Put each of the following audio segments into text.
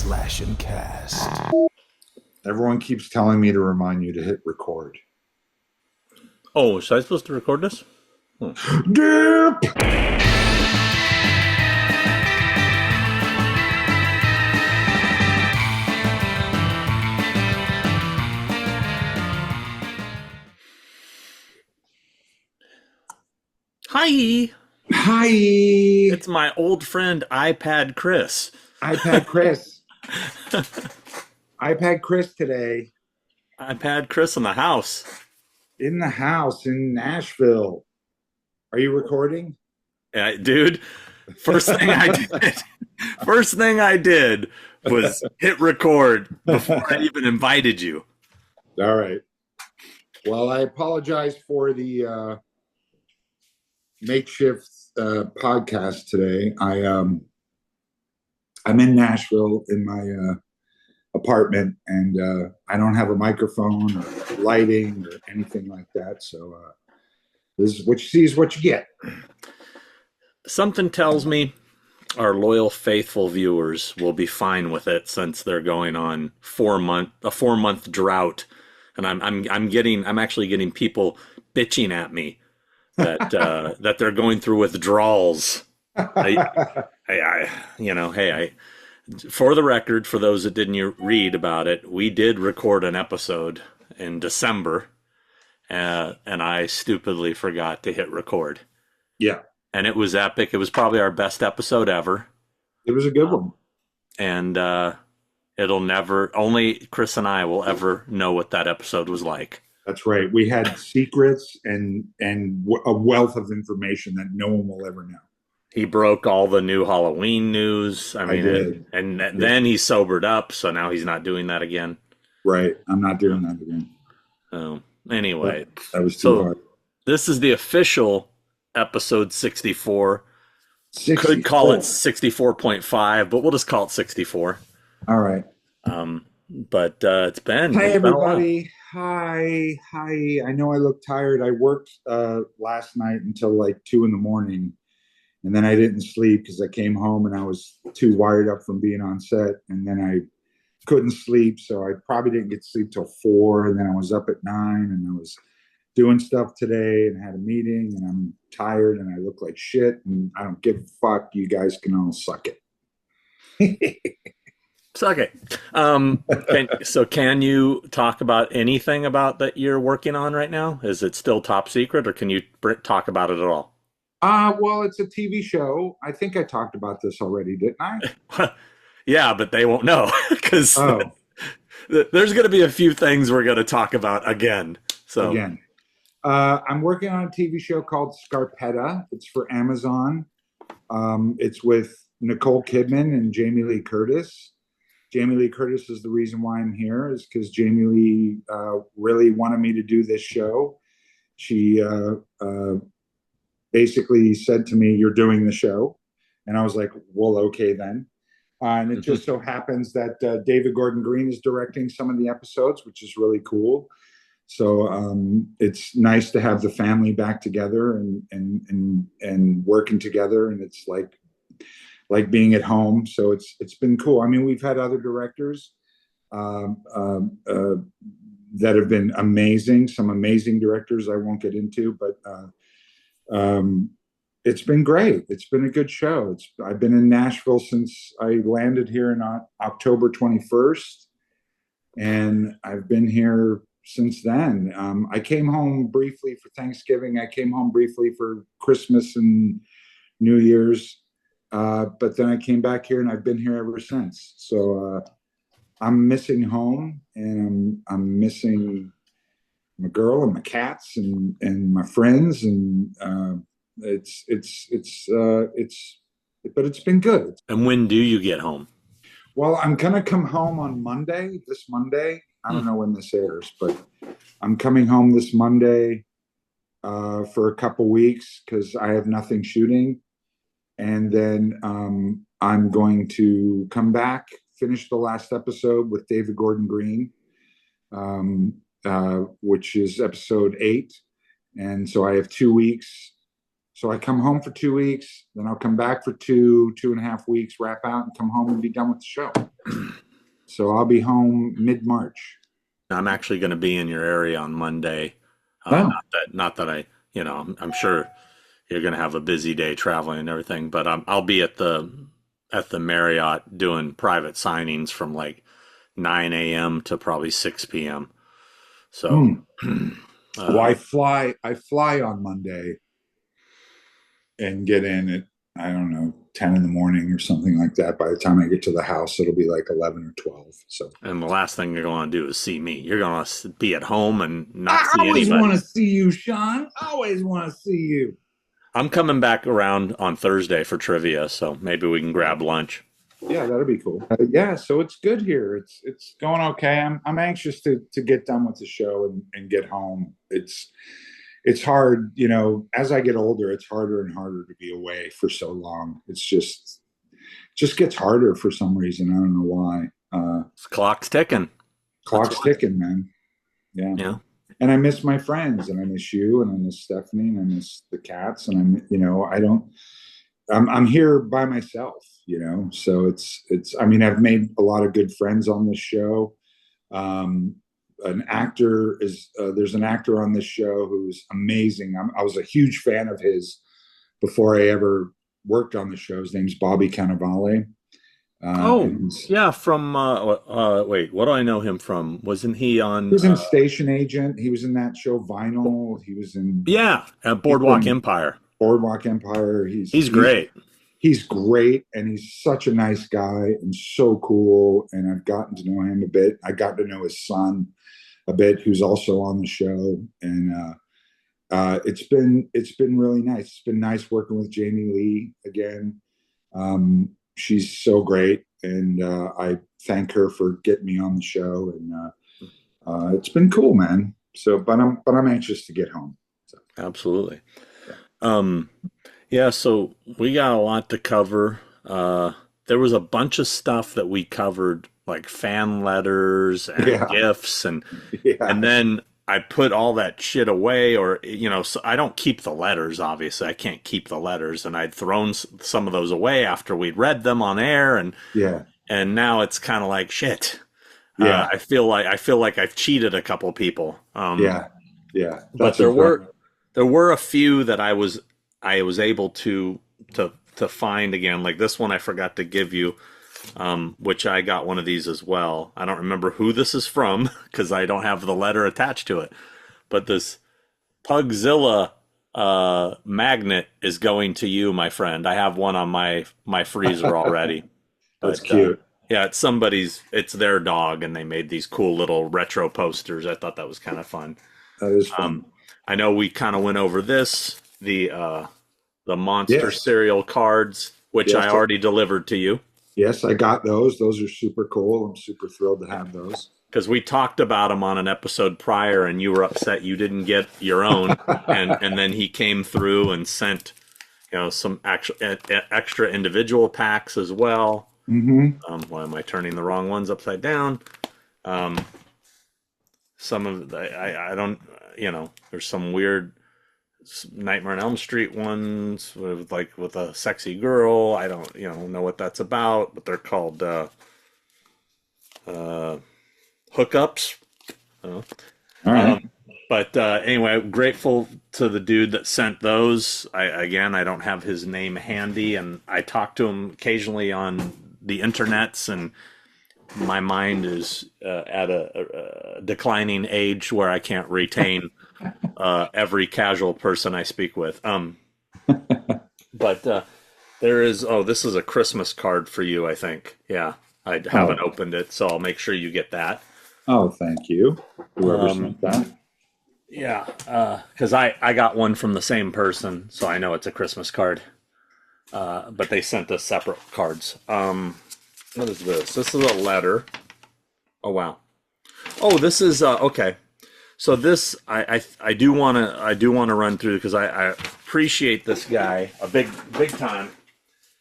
/and-cast. Everyone keeps telling me to remind you to hit record. Oh, was I supposed to record this? Dip! Hi! Hi! It's my old friend iPad Chris. iPad Chris. iPad Chris today. iPad Chris in the house. In the house in Nashville. Are you recording? Dude, first thing I did was hit record before I even invited you. All right. Well, I apologize for the makeshift podcast today. I'm in Nashville in my apartment, and I don't have a microphone or lighting or anything like that. So this is what you see is what you get. Something tells me our loyal, faithful viewers will be fine with it since they're going on a 4-month drought, and I'm actually getting people bitching at me that that they're going through withdrawals. For the record, for those that didn't read about it, we did record an episode in December, and I stupidly forgot to hit record. Yeah. And it was epic. It was probably our best episode ever. It was a good one. And only Chris and I will ever know what that episode was like. That's right. We had secrets and a wealth of information that no one will ever know. He broke all the new Halloween news. I did. And then he sobered up, so now he's not doing that again. Right. I'm not doing that again. Oh, anyway. That was too hard. This is the official episode 64. Could call it 64.5, but we'll just call it 64. All right. But it's been. Hi, everybody. Hi. I know I look tired. I worked last night until like 2 a.m. And then I didn't sleep because I came home and I was too wired up from being on set. And then I couldn't sleep. So I probably didn't get to sleep till 4. And then I was up at 9 and I was doing stuff today and had a meeting. And I'm tired and I look like shit. And I don't give a fuck. You guys can all suck it. Suck it. So can you talk about anything about that you're working on right now? Is it still top secret or can you talk about it at all? Well, it's a TV show. I think I talked about this already, didn't I? Yeah, but they won't know because there's going to be a few things we're going to talk about again. I'm working on a TV show called Scarpetta. It's for Amazon. It's with Nicole Kidman and Jamie Lee Curtis. Jamie Lee Curtis is the reason why I'm here, is because Jamie Lee really wanted me to do this show. She basically said to me, "You're doing the show." And I was like, well, okay then. And it just so happens that David Gordon Green is directing some of the episodes, which is really cool. So it's nice to have the family back together and working together. And it's like being at home. So it's been cool. I mean, we've had other directors that have been amazing, some amazing directors I won't get into, but it's been great. It's been a good show. I've been in Nashville since I landed here on October 21st, and I've been here since then. I came home briefly for Thanksgiving. I came home briefly for Christmas and New Year's, but then I came back here, and I've been here ever since. So I'm missing home, and I'm missing my girl and my cats and my friends, and but it's been good. And when do you get home? Well, I'm gonna come home on this Monday. I don't know when this airs, but I'm coming home this Monday for a couple weeks because I have nothing shooting, and then I'm going to come back, finish the last episode with David Gordon Green, which is episode 8. And so I have 2 weeks. So I come home for 2 weeks, then I'll come back for 2.5 weeks, wrap out and come home and be done with the show. So I'll be home mid-March. I'm actually going to be in your area on Monday. Oh, Not that I, I'm sure you're going to have a busy day traveling and everything, but I'll be at the Marriott doing private signings from like 9 a.m. to probably 6 p.m. So, hmm. Well, I fly on Monday and get in at, I don't know, 10 in the morning or something like that. By the time I get to the house, it'll be like 11 or 12. So and the last thing you're going to do is see me. You're going to be at home and not I see always want anybody. to see you, Sean. I always want to see you. I'm coming back around on Thursday for trivia, so maybe we can grab lunch. Yeah, that'd be cool. Yeah, so it's good here. It's going okay. I'm anxious to get done with the show and get home. It's hard, as I get older, it's harder and harder to be away for so long. Just gets harder for some reason. I don't know why. This clock's ticking. That's Clock's why. ticking, man. Yeah. Yeah. And I miss my friends, and I miss you, and I miss Stephanie, and I miss the cats, and I don't. I'm here by myself, so I mean, I've made a lot of good friends on this show. Um, there's an actor on this show who's amazing. I was a huge fan of his before I ever worked on the show. His name's Bobby Cannavale. Oh, And yeah, from wait, what do I know him from? Wasn't he he on was in Station Agent. He was in that show Vinyl. yeah, He's Boardwalk from Empire. Boardwalk Empire. He's great. He's great, and he's such a nice guy and so cool. And I've gotten to know him a bit. I got to know his son a bit, who's also on the show, and it's been really nice. It's been nice working with Jamie Lee again. She's so great, and I thank her for getting me on the show, and it's been cool, man. So, but I'm anxious to get home. So, Absolutely. yeah. Um, yeah, so we got a lot to cover. There was a bunch of stuff that we covered, like fan letters and Yeah, gifts, and yeah, then I put all that shit away, or so I don't keep the letters. Obviously, I can't keep the letters, and I'd thrown some of those away after we'd read them on air, yeah, and now it's kind of like shit. yeah, I feel like I've cheated a couple people. yeah, yeah. But That's there a were bummer. there were a few that I was able to find again. Like this one I forgot to give you, which I got one of these as well. I don't remember who this is from because I don't have the letter attached to it. But this Pugzilla magnet is going to you, my friend. I have one on my freezer already. That's But cute. yeah, it's their dog, and they made these cool little retro posters. I thought that was kind of fun. That is Um, fun. I know we kind of went over this, the monster Yes, cereal cards, which I yes, already delivered to you yes. I got those. Those are super cool. I'm super thrilled to have those. because we talked about them on an episode prior, and you were upset you didn't get your own, and then he came through and sent some actual extra individual packs as well. Hmm. Why am I turning the wrong ones upside down? Um, some of I don't there's some weird Nightmare on Elm Street ones with a sexy girl. I don't know what that's about, but they're called uh, hookups. Uh, All um, right. but anyway, grateful to the dude that sent those. I don't have his name handy, and I talk to him occasionally on the internets, and my mind is at a declining age where I can't retain every casual person I speak with. But there is. Oh, this is a Christmas card for you, I think. Yeah, I haven't Oh, opened it, so I'll make sure you get that. oh, thank you. Whoever Um, sent that. yeah, because I got one from the same person, so I know it's a Christmas card. But they sent us separate cards. What is this? This is a letter. Oh wow. Oh, this is okay. So this I do want to run through because I appreciate this guy a big time.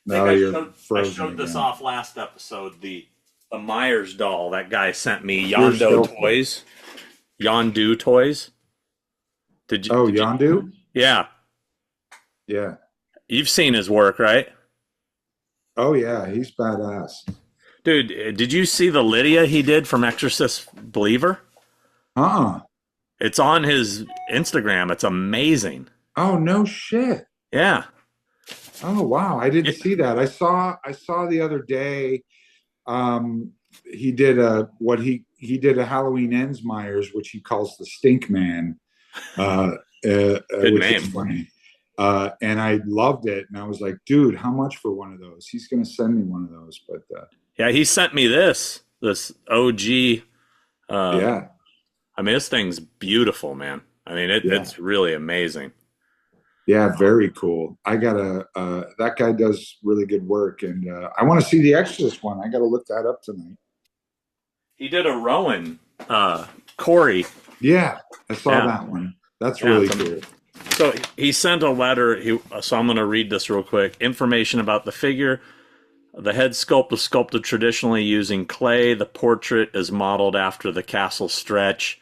I think No, I you're showed I frozen showed this again. off last episode. The Myers doll that guy sent me. You're Yondo still. Toys. Yondu Toys. Did you Oh, did you? Yondu? Yeah, Yeah. you've seen his work, right? Oh, yeah. He's badass. Dude, did you see the Lydia he did from Exorcist Believer? Uh-uh. It's on his Instagram. It's amazing. Oh, no shit. Yeah. Oh, wow. I didn't Yeah. see that. I saw the other day, um, he did he did a Halloween Ends Myers, which he calls the Stink Man, uh, Good which is name. funny. And I loved it. And I was like, dude, how much for one of those? He's going to send me one of those. But Yeah, he sent me this OG. yeah, I mean, this thing's beautiful, man. I mean, yeah, it's really amazing. yeah, very cool. I gotta, that guy does really good work. And I want to see the Exorcist one. I got to look that up tonight. He did a Rowan, Corey. Yeah, I saw Yeah, that one. That's yeah. really cool. So he sent a letter. So I'm going to read this real quick. Information about the figure. The head sculpt was sculpted traditionally using clay. The portrait is modeled after the castle stretch.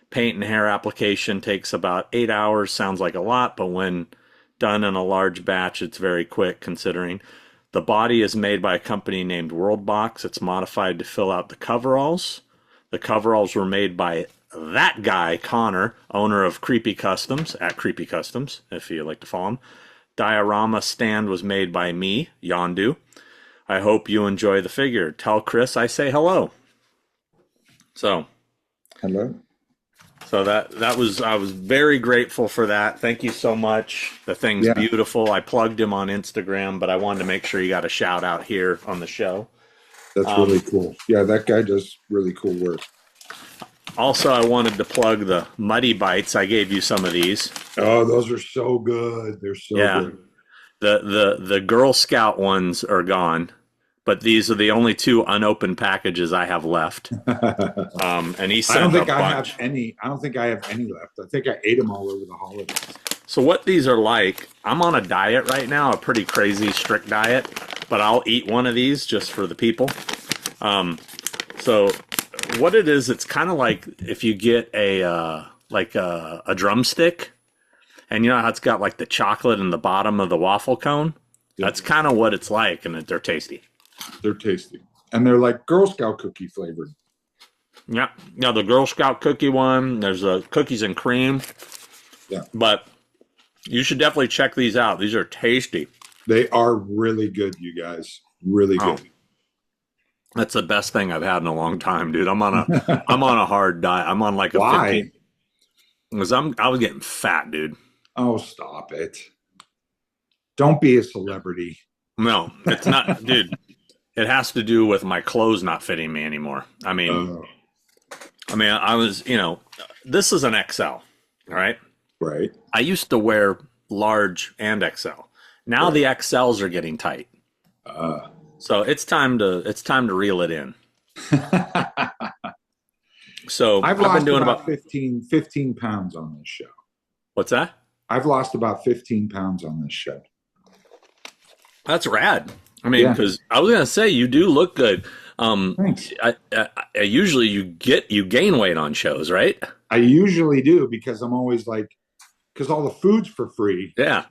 Paint and hair application takes about 8 hours. Sounds like a lot, but when done in a large batch, it's very quick considering. The body is made by a company named Worldbox. It's modified to fill out the coveralls. The coveralls were made by that guy, Connor, owner of Creepy Customs, at Creepy Customs, if you'd like to follow him. Diorama stand was made by me, Yondu. I hope you enjoy the figure. Tell Chris I say hello. So, Hello. so that was I was very grateful for that. Thank you so much. The thing's Yeah, beautiful. I plugged him on Instagram, but I wanted to make sure you got a shout out here on the show. that's really cool. Yeah, that guy does really cool work. Also, I wanted to plug the Muddy Bites. I gave you some of these. Oh, those are so good. They're so Yeah, good. the Girl Scout ones are gone, but these are the only two unopened packages I have left. And he I don't sent a think I have bunch. any. I don't think I have any left. I think I ate them all over the holidays. So what these are like, I'm on a diet right now, a pretty crazy strict diet, but I'll eat one of these just for the people. So what it is, it's kind of like if you get a drumstick, and you know how it's got like the chocolate in the bottom of the waffle cone. Yeah, That's kind of what it's like, and they're tasty. they're tasty, and they're like Girl Scout cookie flavored. Yeah, yeah. The Girl Scout cookie one. There's the cookies and cream, Yeah, but you should definitely check these out. These are tasty. they are really good, you guys. Really Oh, good. that's the best thing I've had in a long time, dude. I'm on a hard diet. I'm on like a Why? 15 because I was getting fat, dude. Oh, stop it! Don't be a celebrity. No, it's not, dude. It has to do with my clothes not fitting me anymore. Oh, I was, this is an XL, all right? right, I used to wear large and XL. Now right. the XLs are getting tight. Uh, So it's time to reel it in. So I've I've been lost doing about about 15 pounds on this show. what's that? I've lost about 15 pounds on this show. That's rad. I mean, Yeah, because I was gonna say you do look good. thanks. I usually you gain weight on shows, right? I usually do because I'm always like, because all the food's for free, Yeah,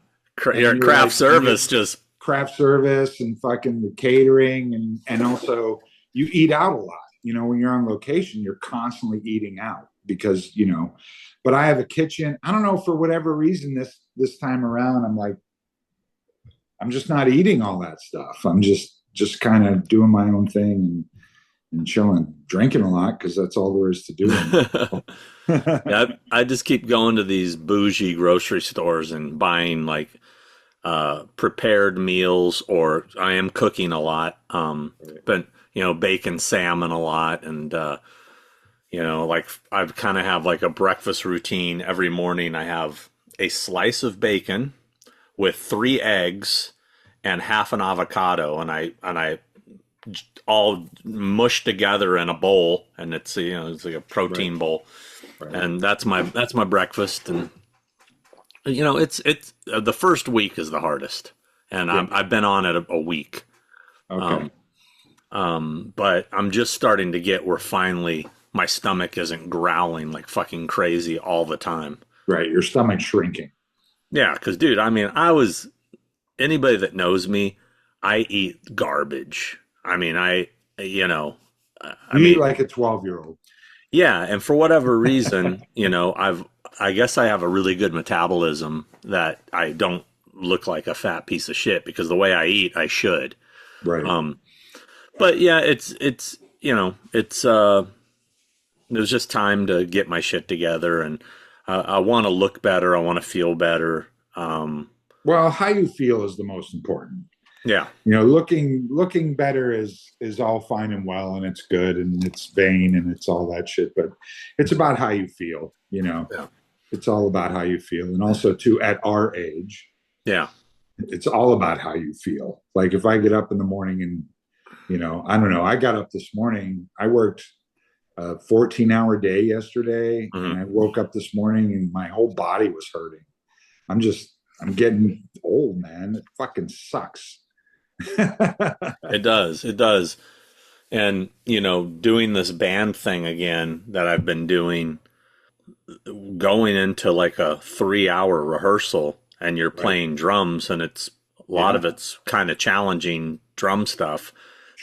and your you're craft like, and you're service just craft service and fucking the catering, and also you eat out a lot. You know, when you're on location, you're constantly eating out because But I have a kitchen. I don't know, for whatever reason this time around, I'm like, I'm just not eating all that stuff. I'm just kind of doing my own thing and chilling, drinking a lot because that's all there is to do. yeah. I just keep going to these bougie grocery stores and buying like prepared meals, or I am cooking a lot. But bacon salmon a lot, and like I kind of have like a breakfast routine every morning. I have a slice of bacon with 3 eggs and half an avocado, and I all mushed together in a bowl, and it's like a Right, protein bowl, right. and that's my breakfast. And it's the first week is the hardest, and Yeah. I've been on it a week. Okay. But I'm just starting to get where finally my stomach isn't growling like fucking crazy all the time. Right. Your stomach's shrinking. Yeah, because dude, anybody that knows me, I eat garbage. I mean, you know, I You eat mean, like a 12-year-old. yeah, and for whatever reason, I guess I have a really good metabolism that I don't look like a fat piece of shit because the way I eat, I should. Right. Um, but yeah, it was just time to get my shit together, and I want to look better. I want to feel better. Well, how you feel is the most important. Yeah, Looking better is all fine and well, and it's good, and it's vain, and it's all that shit. But it's about how you feel. yeah, It's all about how you feel, and also too at our age, yeah. it's all about how you feel. Like if I get up in the morning and I don't know. I got up this morning. I worked a 14-hour day yesterday, and Hmm. I woke up this morning and my whole body was hurting. I'm getting old, man. It fucking sucks. It does. It does. And, doing this band thing again that I've been doing, going into like a 3 hour rehearsal and you're Right. playing drums and a lot Yeah, of it's kind of challenging drum stuff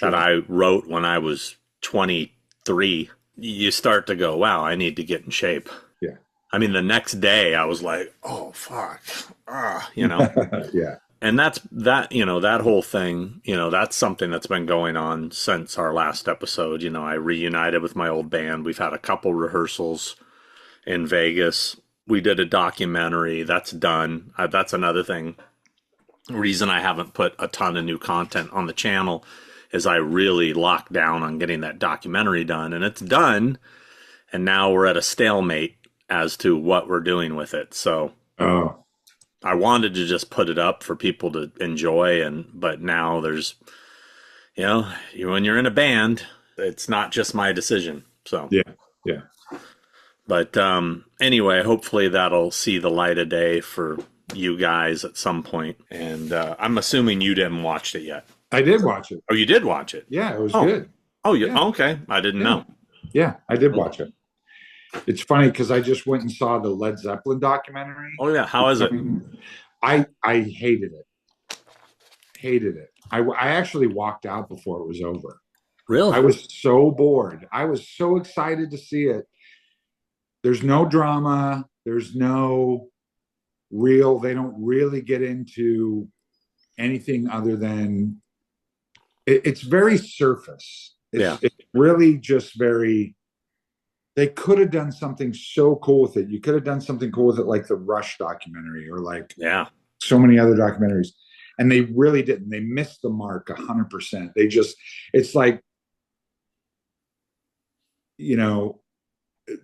that sure. I wrote when I was 23. You start to go, wow, I need to get in shape. Yeah. I mean, the next day I was like, oh, fuck. Ah. Yeah. And that whole thing, that's something that's been going on since our last episode. I reunited with my old band. We've had a couple rehearsals in Vegas. We did a documentary that's done. That's another thing. Reason I haven't put a ton of new content on the channel is I really locked down on getting that documentary done, and it's done. And now we're at a stalemate as to what we're doing with it. So Oh, I wanted to just put it up for people to enjoy, but now there's, when you're in a band, it's not just my decision. So, yeah. Yeah. but anyway, hopefully that'll see the light of day for you guys at some point. And I'm assuming you didn't watch it yet. I did watch it. Oh, you did watch it. Yeah, it was Oh, good. oh, yeah. Yeah. Okay, I didn't Yeah. know. Yeah, I did watch it. It's funny because I just went and saw the Led Zeppelin documentary. Oh yeah, how is it? I hated it. Hated it. I actually walked out before it was over. I Really? was so bored. I was so excited to see it. There's no drama. There's no they don't really get into anything other than it's very surface. Yeah. It's really just very, they could have done something so cool with it. You could have done something cool with it, like the Rush documentary or like Yeah. so many other documentaries. And they really didn't. They missed the mark 100%. It's like, you know,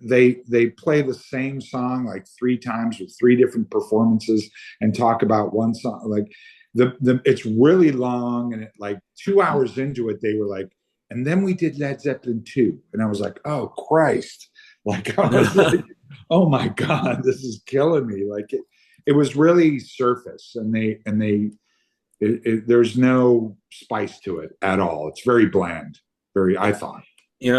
they play the same song like three times with three different performances and talk about one song. Like it's really long, and like 2 hours into it, they were like, and then we did Led Zeppelin 2. And I was like, oh Christ. Like I was like, oh my God, this is killing me. Like it was really surface, and there's no spice to it at all. It's very bland. I thought.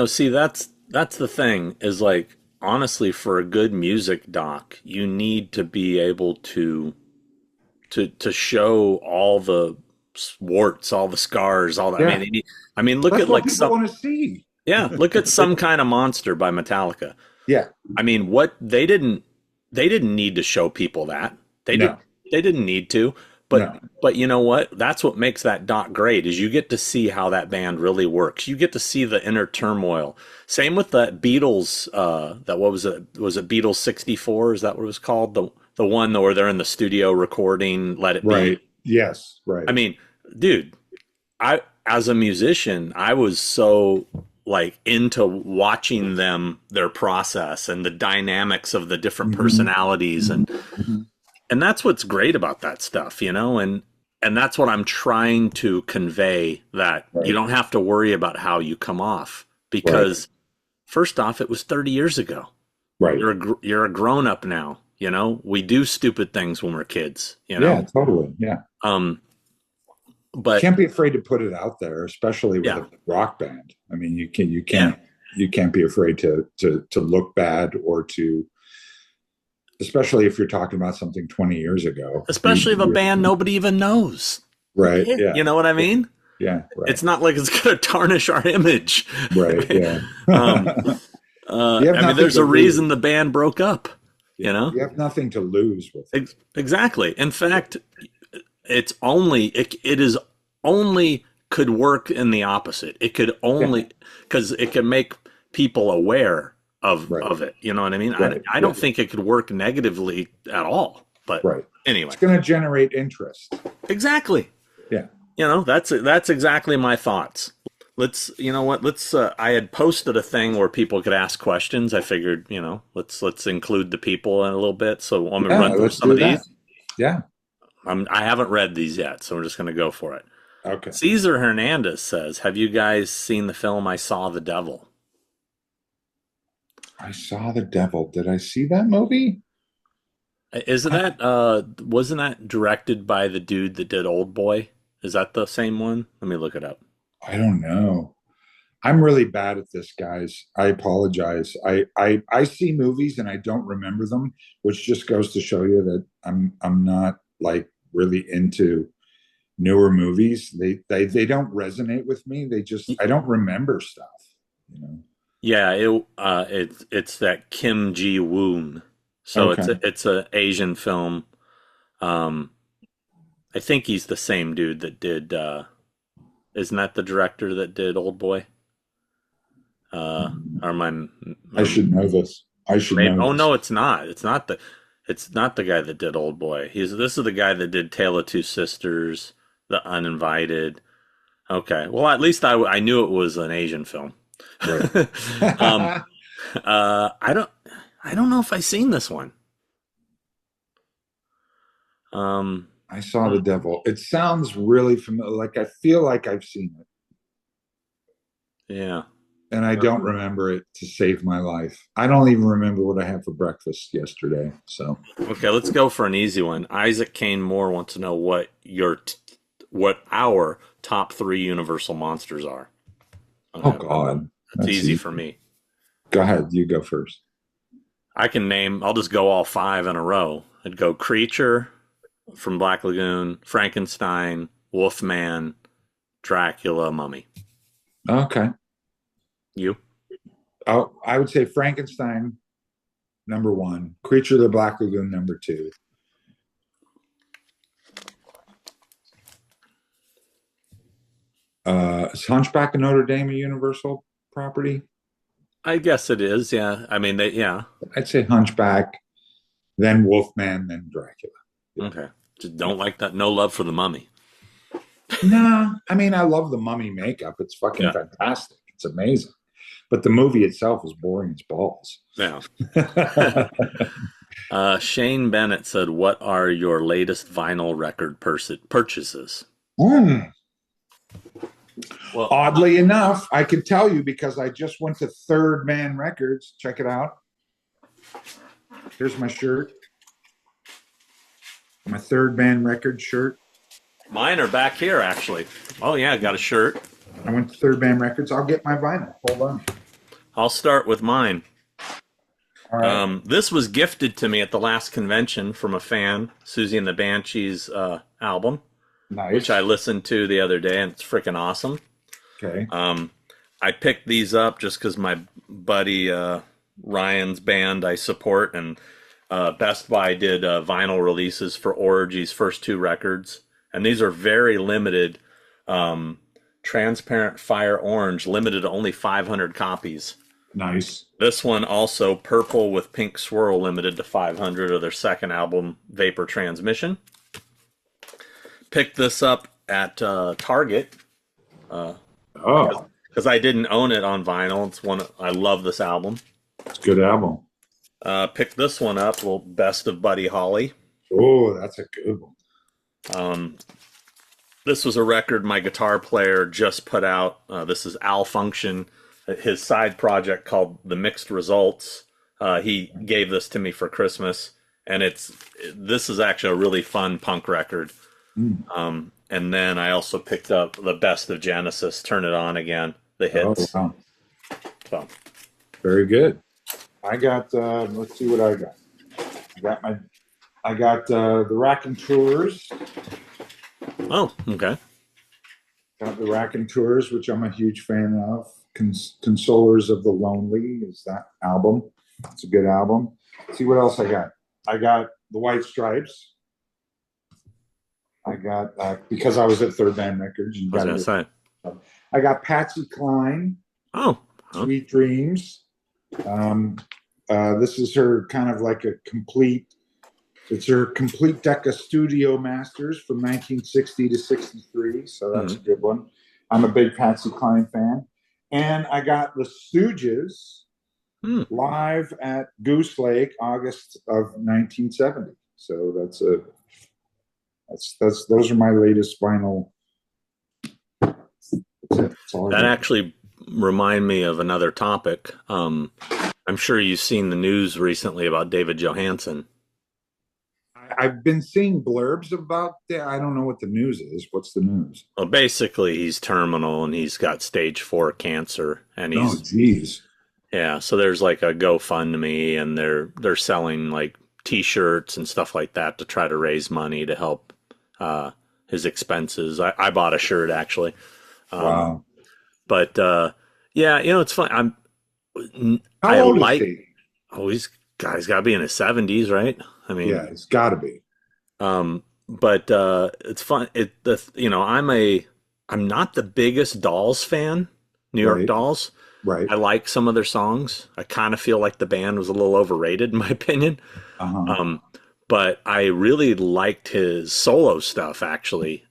See, that's the thing is like honestly for a good music doc, you need to be able to show all the warts, all the scars, all that. Yeah. I mean, look That's at what like people some want to see. yeah, look at Some Kind of Monster by Metallica. Yeah. I mean, what they didn't need to show people that. No. They didn't need to. No. But you know what? That's what makes that doc great is you get to see how that band really works. You get to see the inner turmoil. Same with that Beatles that what was it? Was it Beatles 64? Is that what it was called? The one where they're in the studio recording Let It Right. Be. Yes. Right. I mean, dude, I as a musician, I was so like into watching their process and the dynamics of the different personalities Mhm. and that's what's great about that stuff, and that's what I'm trying to convey, that you Right. don't have to worry about how you come off Right. because first off it was 30 years ago. Right. You're a grown up now, we do stupid things when we're kids, Yeah. Totally. Yeah. um but Can't be afraid to put it out there, especially with yeah, a rock band. I mean, yeah, you can't be afraid to look bad or to, especially if you're talking about something 20 years ago. especially if a band nobody even knows. Who Right. cares? Yeah. You know what I Yeah. mean? Yeah, right, It's not like it's going to tarnish our image. right. Yeah. um, You have I mean, nothing there's to a reason lose. the band broke up. You Yeah, know, you have nothing to lose with it. Exactly. In fact, it is only could work in the opposite. It could Yeah, only because it can make people aware right, of it. You know what I mean? right. I Yeah, don't think it could work negatively at all. But right. It's anyway, going to generate interest. exactly. Yeah. You know, that's exactly my thoughts. Let's, you know what? Let's. I had posted a thing where people could ask questions. I figured, you know, let's include the people in a little bit. So I'm gonna Yeah, run through let's some of do that. these. Yeah. I haven't read these yet, so we're just gonna go for it. Okay. Caesar Hernandez says, "Have you guys seen the film I Saw the Devil?" I saw the devil. Did I see that movie? Isn't that wasn't that directed by the dude that did Old Boy? Is that the same one? Let me look it up. I don't know. I'm really bad at this, guys. I apologize. I see movies and I don't remember them, which just goes to show you that I'm not like really into newer movies. They don't resonate with me. They just I don't remember stuff, you know. Yeah, it's that Kim Ji Woon. So Okay. it's a Asian film. Um, I think he's the same dude that did. Isn't that the director that did Old Boy? Or my I or should know this. I should maybe. know Oh this. no, it's not. It's not the guy that did Old Boy. This is the guy that did Tale of Two Sisters, The Uninvited. Okay, well at least I knew it was an Asian film. Right. um, I don't know if I've seen this one. Um, I saw the devil. It sounds really familiar. Like I feel like I've seen it, yeah. and I don't remember it to save my life. I don't even remember what I had for breakfast yesterday. So, Okay, let's go for an easy one. Isaac Kane Moore wants to know what our top three Universal monsters are. oh Okay, God, that's that's easy easy. for me. Go ahead, you go first. I can name. I'll just go all five in a row. I'd go Creature from Black Lagoon, Frankenstein, Wolfman, Dracula, Mummy. Okay. You? Oh, I would say Frankenstein number one, Creature of the Black Lagoon number two. Is Hunchback of Notre Dame a Universal property? I guess it is. Yeah. I mean, yeah. I'd say Hunchback, then Wolfman, then Dracula. Yeah. Okay. Just don't like that. No love for the Mummy. No, I mean I love the mummy makeup. It's fucking Yeah. fantastic. It's amazing. But the movie itself is boring as balls. Yeah. Shane Bennett said, "What are your latest vinyl record purchases?" Mm. Well, Oddly enough, I can tell you because I just went to Third Man Records. Check it out. Here's my shirt. My Third Man Records shirt. mine are back here, actually. Oh yeah, I got a shirt. I went to Third Man Records. I'll get my vinyl. Hold on. I'll start with mine. All right. This was gifted to me at the last convention from a fan, Susie and the Banshees album, Nice. which I listened to the other day, and it's freaking awesome. Okay. I picked these up just because my buddy Ryan's band I support, and Best Buy did vinyl releases for Orgy's first two records, and these are very limited. Transparent Fire Orange, limited to only 500 copies. Nice. This one also Purple with Pink Swirl, limited to 500 of their second album, Vapor Transmission. Picked this up at Target Oh, because I didn't own it on vinyl. It's one I love this album. it's a good album. Picked this one up, little Best of Buddy Holly. Oh, that's a good one. This was a record my guitar player just put out. This is Al Function, his side project called The Mixed Results. He gave this to me for Christmas, and this is actually a really fun punk record. And then I also picked up the Best of Genesis, Turn It On Again, the hits. Oh, wow. So, Very good. I got let's see what I got. I got the Raconteurs. oh, okay. Got the Raconteurs, which I'm a huge fan of. Consolers of the Lonely is that album. It's a good album. See what else I got. I got the White Stripes. I got because I was at Third Band Records. You I was got gonna to say. I got Patsy Cline, Oh, huh. Sweet Dreams. This is her kind of like a complete. It's her complete deck of studio masters from 1960 to 63. So that's a good one. I'm a big Patsy Cline fan. And I got the Stooges live at Goose Lake, August of 1970. So that's those are my latest vinyl. That actually remind me of another topic. I'm sure you've seen the news recently about David Johansen. I've been seeing blurbs about that. I don't know what the news is. What's the news? Well, basically, he's terminal and he's got stage 4 cancer, and Oh, geez. yeah. So there's like a GoFundMe, and they're selling like T-shirts and stuff like that to try to raise money to help his expenses. I bought a shirt actually. Wow. But yeah, it's fun. How old is he? Oh, he's got to be in his 70s, right? I mean, yeah, it's got to be. But it's fun. I'm not the biggest Dolls fan, New York Dolls. Right. I like some of their songs. I kind of feel like the band was a little overrated, in my opinion. But I really liked his solo stuff, actually.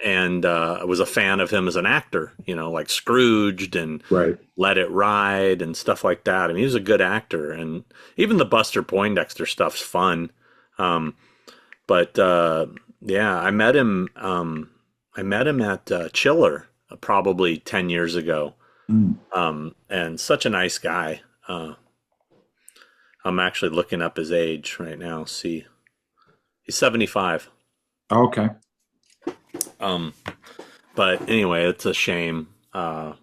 And I was a fan of him as an actor, like Scrooged and Let It Ride and stuff like that. I mean, he was a good actor, and even the Buster Poindexter stuff's fun. But yeah, I met him at Chiller probably 10 years ago. And such a nice guy. I'm actually looking up his age right now. See, he's 75. Okay. But anyway, it's a shame, but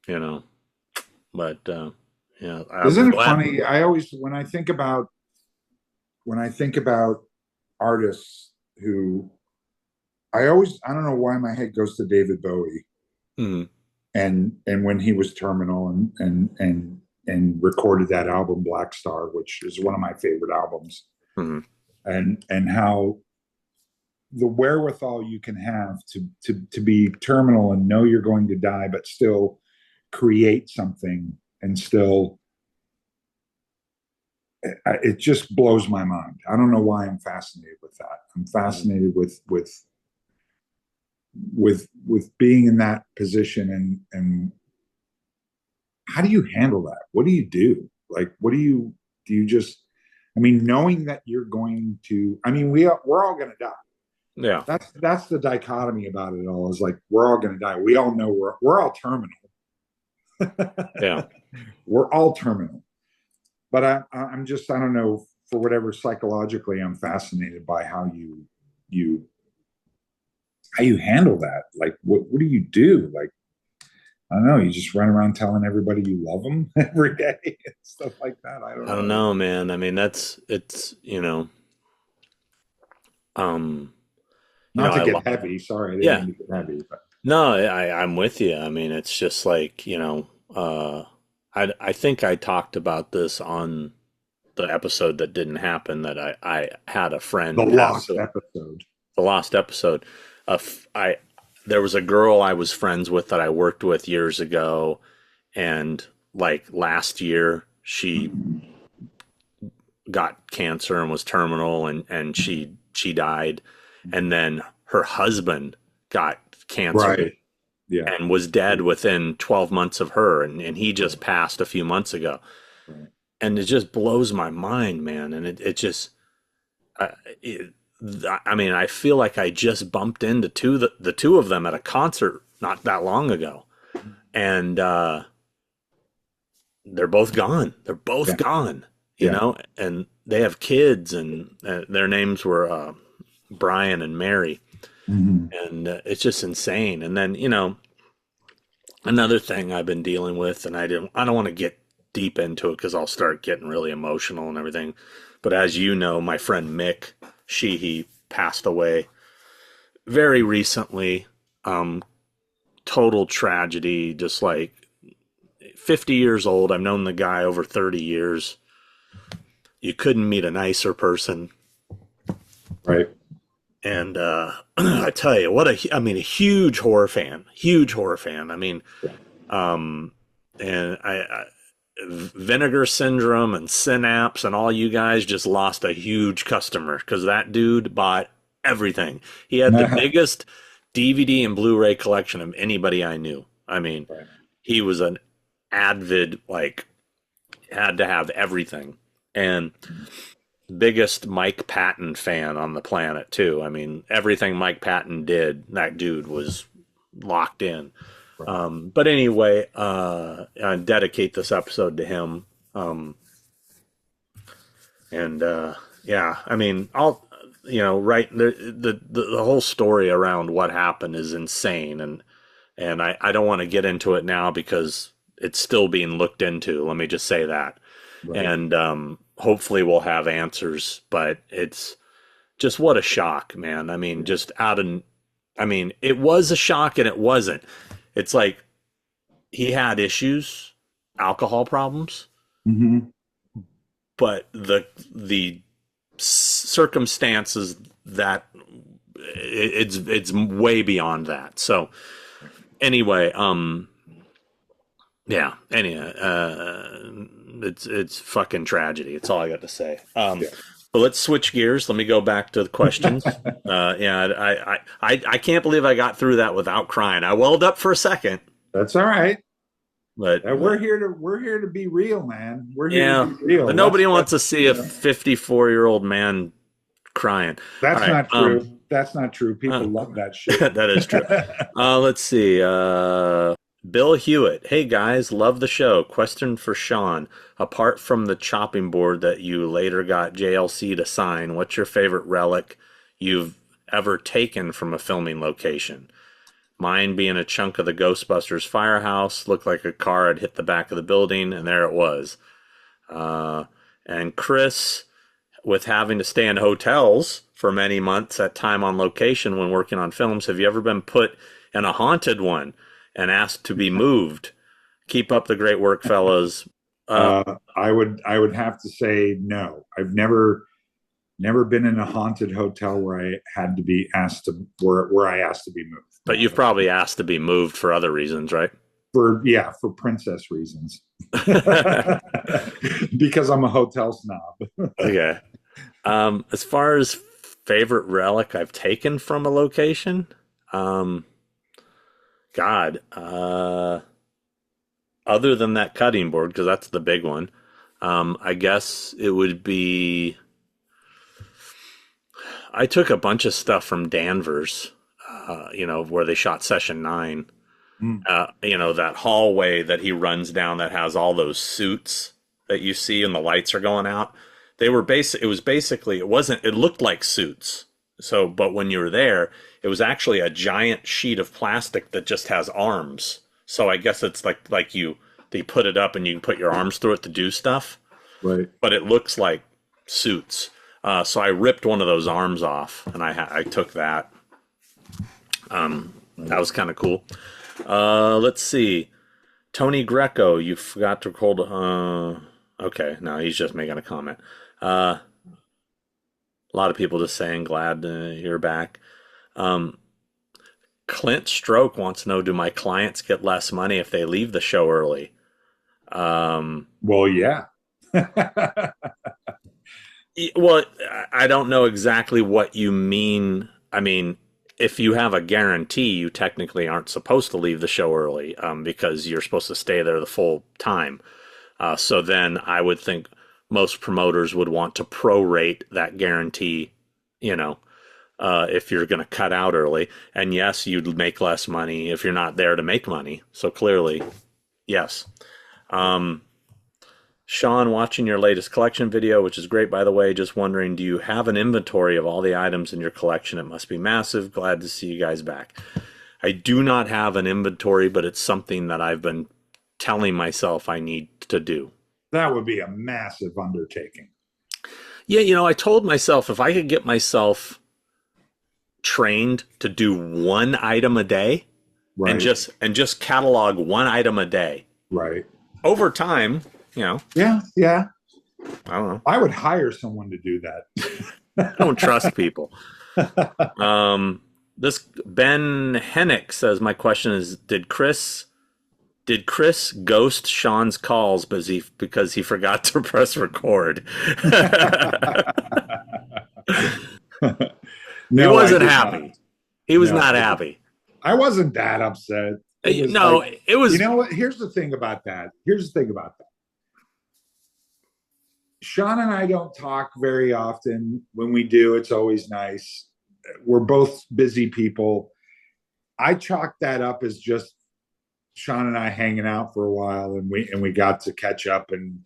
yeah. Isn't it funny? I always, when I think about artists who, I don't know why my head goes to David Bowie. And when he was terminal and recorded that album Black Star, which is one of my favorite albums. And how the wherewithal you can have to be terminal and know you're going to die, but still create something, and still, it just blows my mind. I don't know why I'm fascinated with that. I'm fascinated with being in that position, and how do you handle that? What do you do? Like, do you just, I mean, knowing that you're going to, I mean, we're all going to die. Yeah. That's the dichotomy about it all, is like, we're all going to die. We all know we're all terminal. Yeah. We're all terminal. But I'm just, I don't know, for whatever, psychologically, I'm fascinated by how you handle that. Like, what do you do? Like, I don't know. You just run around telling everybody you love them every day and stuff like that. I don't know, man. I mean, it's not to get heavy. Sorry, I didn't mean to get heavy. But. No, I'm with you. I mean, it's just like, I think I talked about this on the episode that didn't happen, that I had a friend. The lost episode. The lost episode. There was a girl I was friends with that I worked with years ago, and like last year she got cancer and was terminal, and she died, and then her husband got cancer and was dead within 12 months of her, and he just passed a few months ago. And it just blows my mind, man. And it just I mean, I feel like I just bumped into the two of them at a concert not that long ago, and they're both gone. They're both gone, you know, and they have kids, and their names were Brian and Mary, and it's just insane. And then, another thing I've been dealing with, and I don't want to get deep into it because I'll start getting really emotional and everything. But as you know, my friend Mick, he passed away very recently. Total tragedy, just like 50 years old. I've known the guy over 30 years. You couldn't meet a nicer person. Right. And I tell you, I mean, a huge horror fan. Huge horror fan. I mean, and Vinegar Syndrome and Synapse and all you guys just lost a huge customer because that dude bought everything. He had the biggest DVD and Blu-ray collection of anybody I knew. I mean, he was an avid, like, had to have everything. And biggest Mike Patton fan on the planet, too. I mean, everything Mike Patton did, that dude was locked in. But anyway, I dedicate this episode to him. Yeah, I mean, right, the whole story around what happened is insane, and I don't want to get into it now because it's still being looked into. Let me just say that, and hopefully we'll have answers. But it's just what a shock, man. I mean, it was a shock and it wasn't. It's like he had issues, alcohol problems, but the circumstances that it's way beyond that. So anyway, it's fucking tragedy. It's all I got to say. But let's switch gears. Let me go back to the questions. I can't believe I got through that without crying. I welled up for a second. That's all right. But we're here to be real, man. We're here to be real. But nobody wants to see a 54-year-old man crying. That's not true. That's not true. People love that shit. That is true. Let's see. Bill Hewitt. Hey guys, love the show. Question for Sean. Apart from the chopping board that you later got JLC to sign, what's your favorite relic you've ever taken from a filming location? Mine being a chunk of the Ghostbusters firehouse. Looked like a car had hit the back of the building, and there it was. And Chris, with having to stay in hotels for many months at time on location when working on films, have you ever been put in a haunted one and asked to be moved? Keep up the great work, fellas. I would have to say no. I've never been in a haunted hotel where I had to be asked to where I asked to be moved. But you've probably asked to be moved for other reasons, right? For princess reasons. Because I'm a hotel snob. Okay. As far as favorite relic I've taken from a location, other than that cutting board, because that's the big one, I guess it would be, I took a bunch of stuff from Danvers, where they shot Session 9. That hallway that he runs down that has all those suits that you see and the lights are going out. It looked like suits. So, but when you were there, it was actually a giant sheet of plastic that just has arms. So I guess it's like they put it up and you can put your arms through it to do stuff. Right. But it looks like suits. So I ripped one of those arms off and I took that. That was kind of cool. Let's see. Tony Greco, you forgot to record. Okay, no, he's just making a comment. A lot of people just saying glad you're back. Clint Stroke wants to know, do my clients get less money if they leave the show early? Well, yeah. Well, I don't know exactly what you mean. I mean, if you have a guarantee, you technically aren't supposed to leave the show early because you're supposed to stay there the full time. So then I would think most promoters would want to prorate that guarantee, if you're going to cut out early. And yes, you'd make less money if you're not there to make money. So clearly, yes. Sean, watching your latest collection video, which is great, by the way, just wondering, do you have an inventory of all the items in your collection? It must be massive. Glad to see you guys back. I do not have an inventory, but it's something that I've been telling myself I need to do. That would be a massive undertaking. Yeah, I told myself if I could get myself trained to do one item a day Right. and just catalog one item a day. Right. Over time, you know. Yeah. Yeah. I don't know. I would hire someone to do that. I don't trust people. This Ben Hennick says, my question is, did Chris ghost Sean's calls because he forgot to press record? No, he wasn't happy. Not. He was not happy. I wasn't that upset. It was. You know what? Here's the thing about that. Sean and I don't talk very often. When we do, it's always nice. We're both busy people. I chalk that up as just Sean and I hanging out for a while, and we got to catch up. And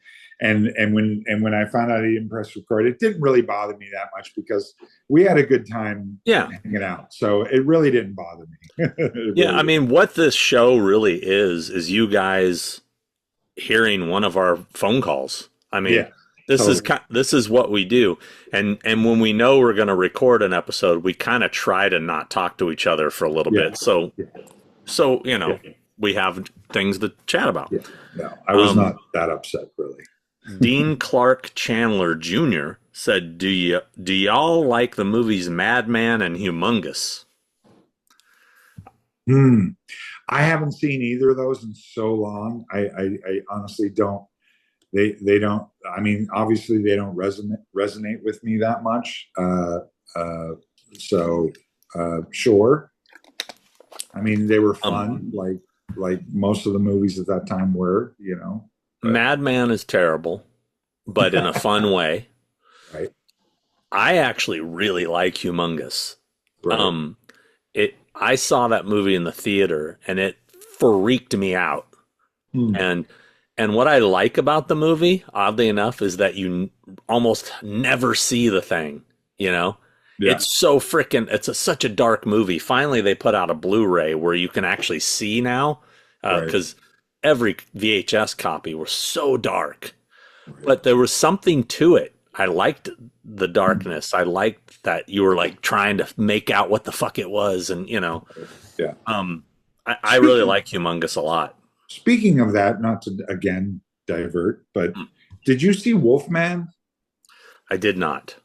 when I found out he didn't press record, it didn't really bother me that much because we had a good time hanging out. So it really didn't bother me. Yeah, I mean, what this show really is you guys hearing one of our phone calls. I mean, this is what we do. And when we know we're going to record an episode, we kind of try to not talk to each other for a little bit. So you know, we have things to chat about. Yeah. No, I was not that upset, really. Dean Clark Chandler Jr. said, do y'all like the movies Madman and Humongous? I haven't seen either of those in so long. I honestly don't. They don't. I mean, obviously they don't resonate with me that much. Sure. I mean, they were fun, like most of the movies at that time were. You know, Madman is terrible, but in a fun way. Right. I actually really like Humongous. Right. I saw that movie in the theater and it freaked me out. And what I like about the movie, oddly enough, is that you almost never see the thing, you know? Yeah. It's so it's such a dark movie. Finally, they put out a Blu-ray where you can actually see now, because every VHS copy was so dark. Right. But there was something to it. I liked the darkness. I liked that you were like trying to make out what the fuck it was, and you know. Yeah. I really like Humongous a lot. Speaking of that, not to again divert, but did you see Wolfman? I did not.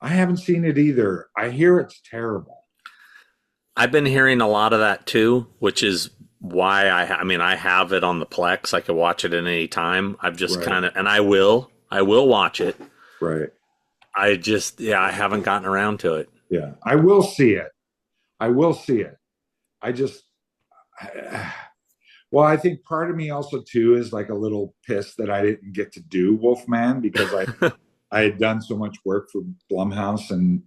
I haven't seen it either. I hear it's terrible. I've been hearing a lot of that too, which is why I mean, I have it on the Plex. I could watch it at any time. I've just kind of, and I will watch it. Right. I haven't gotten around to it. Yeah. I will see it. Well, I think part of me also too is like a little pissed that I didn't get to do Wolfman because I had done so much work for Blumhouse and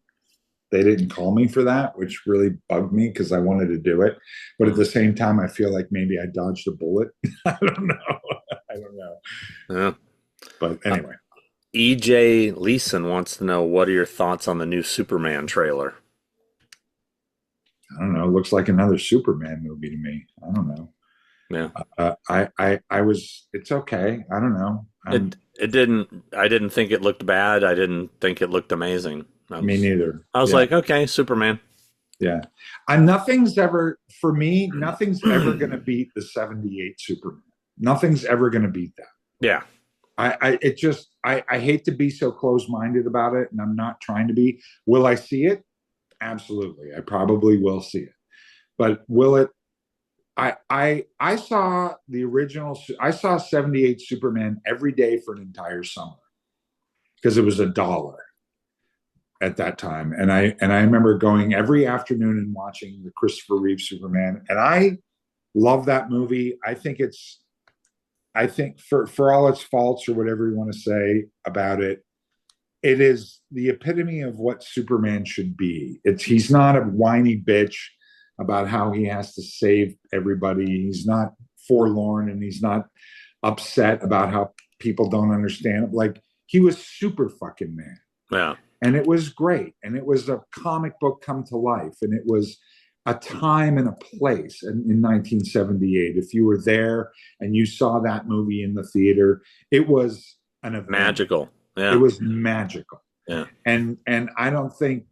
they didn't call me for that, which really bugged me because I wanted to do it. But at the same time, I feel like maybe I dodged a bullet. I don't know. Yeah. But anyway. EJ Leeson wants to know, what are your thoughts on the new Superman trailer? I don't know. It looks like another Superman movie to me. I don't know. Yeah. It's okay. I don't know. I didn't think it looked bad. I didn't think it looked amazing. Me neither. I was like, okay, Superman. Yeah. Nothing's ever going to beat the 78 Superman. Nothing's ever going to beat that. Yeah. I hate to be so close-minded about it, and I'm not trying to be. Will I see it? Absolutely. I probably will see it. But will it? I saw the original. I saw 78 Superman every day for an entire summer because it was $1 at that time, and I remember going every afternoon and watching the Christopher Reeve Superman, and I love that movie. I think for all its faults or whatever you want to say about it, it is the epitome of what Superman should be. He's not a whiny bitch about how he has to save everybody. He's not forlorn and he's not upset about how people don't understand it. Like, he was super fucking man. Yeah. And it was great. And it was a comic book come to life. And it was a time and a place in 1978. If you were there and you saw that movie in the theater, it was an event. Magical. Yeah. It was magical. Yeah. And I don't think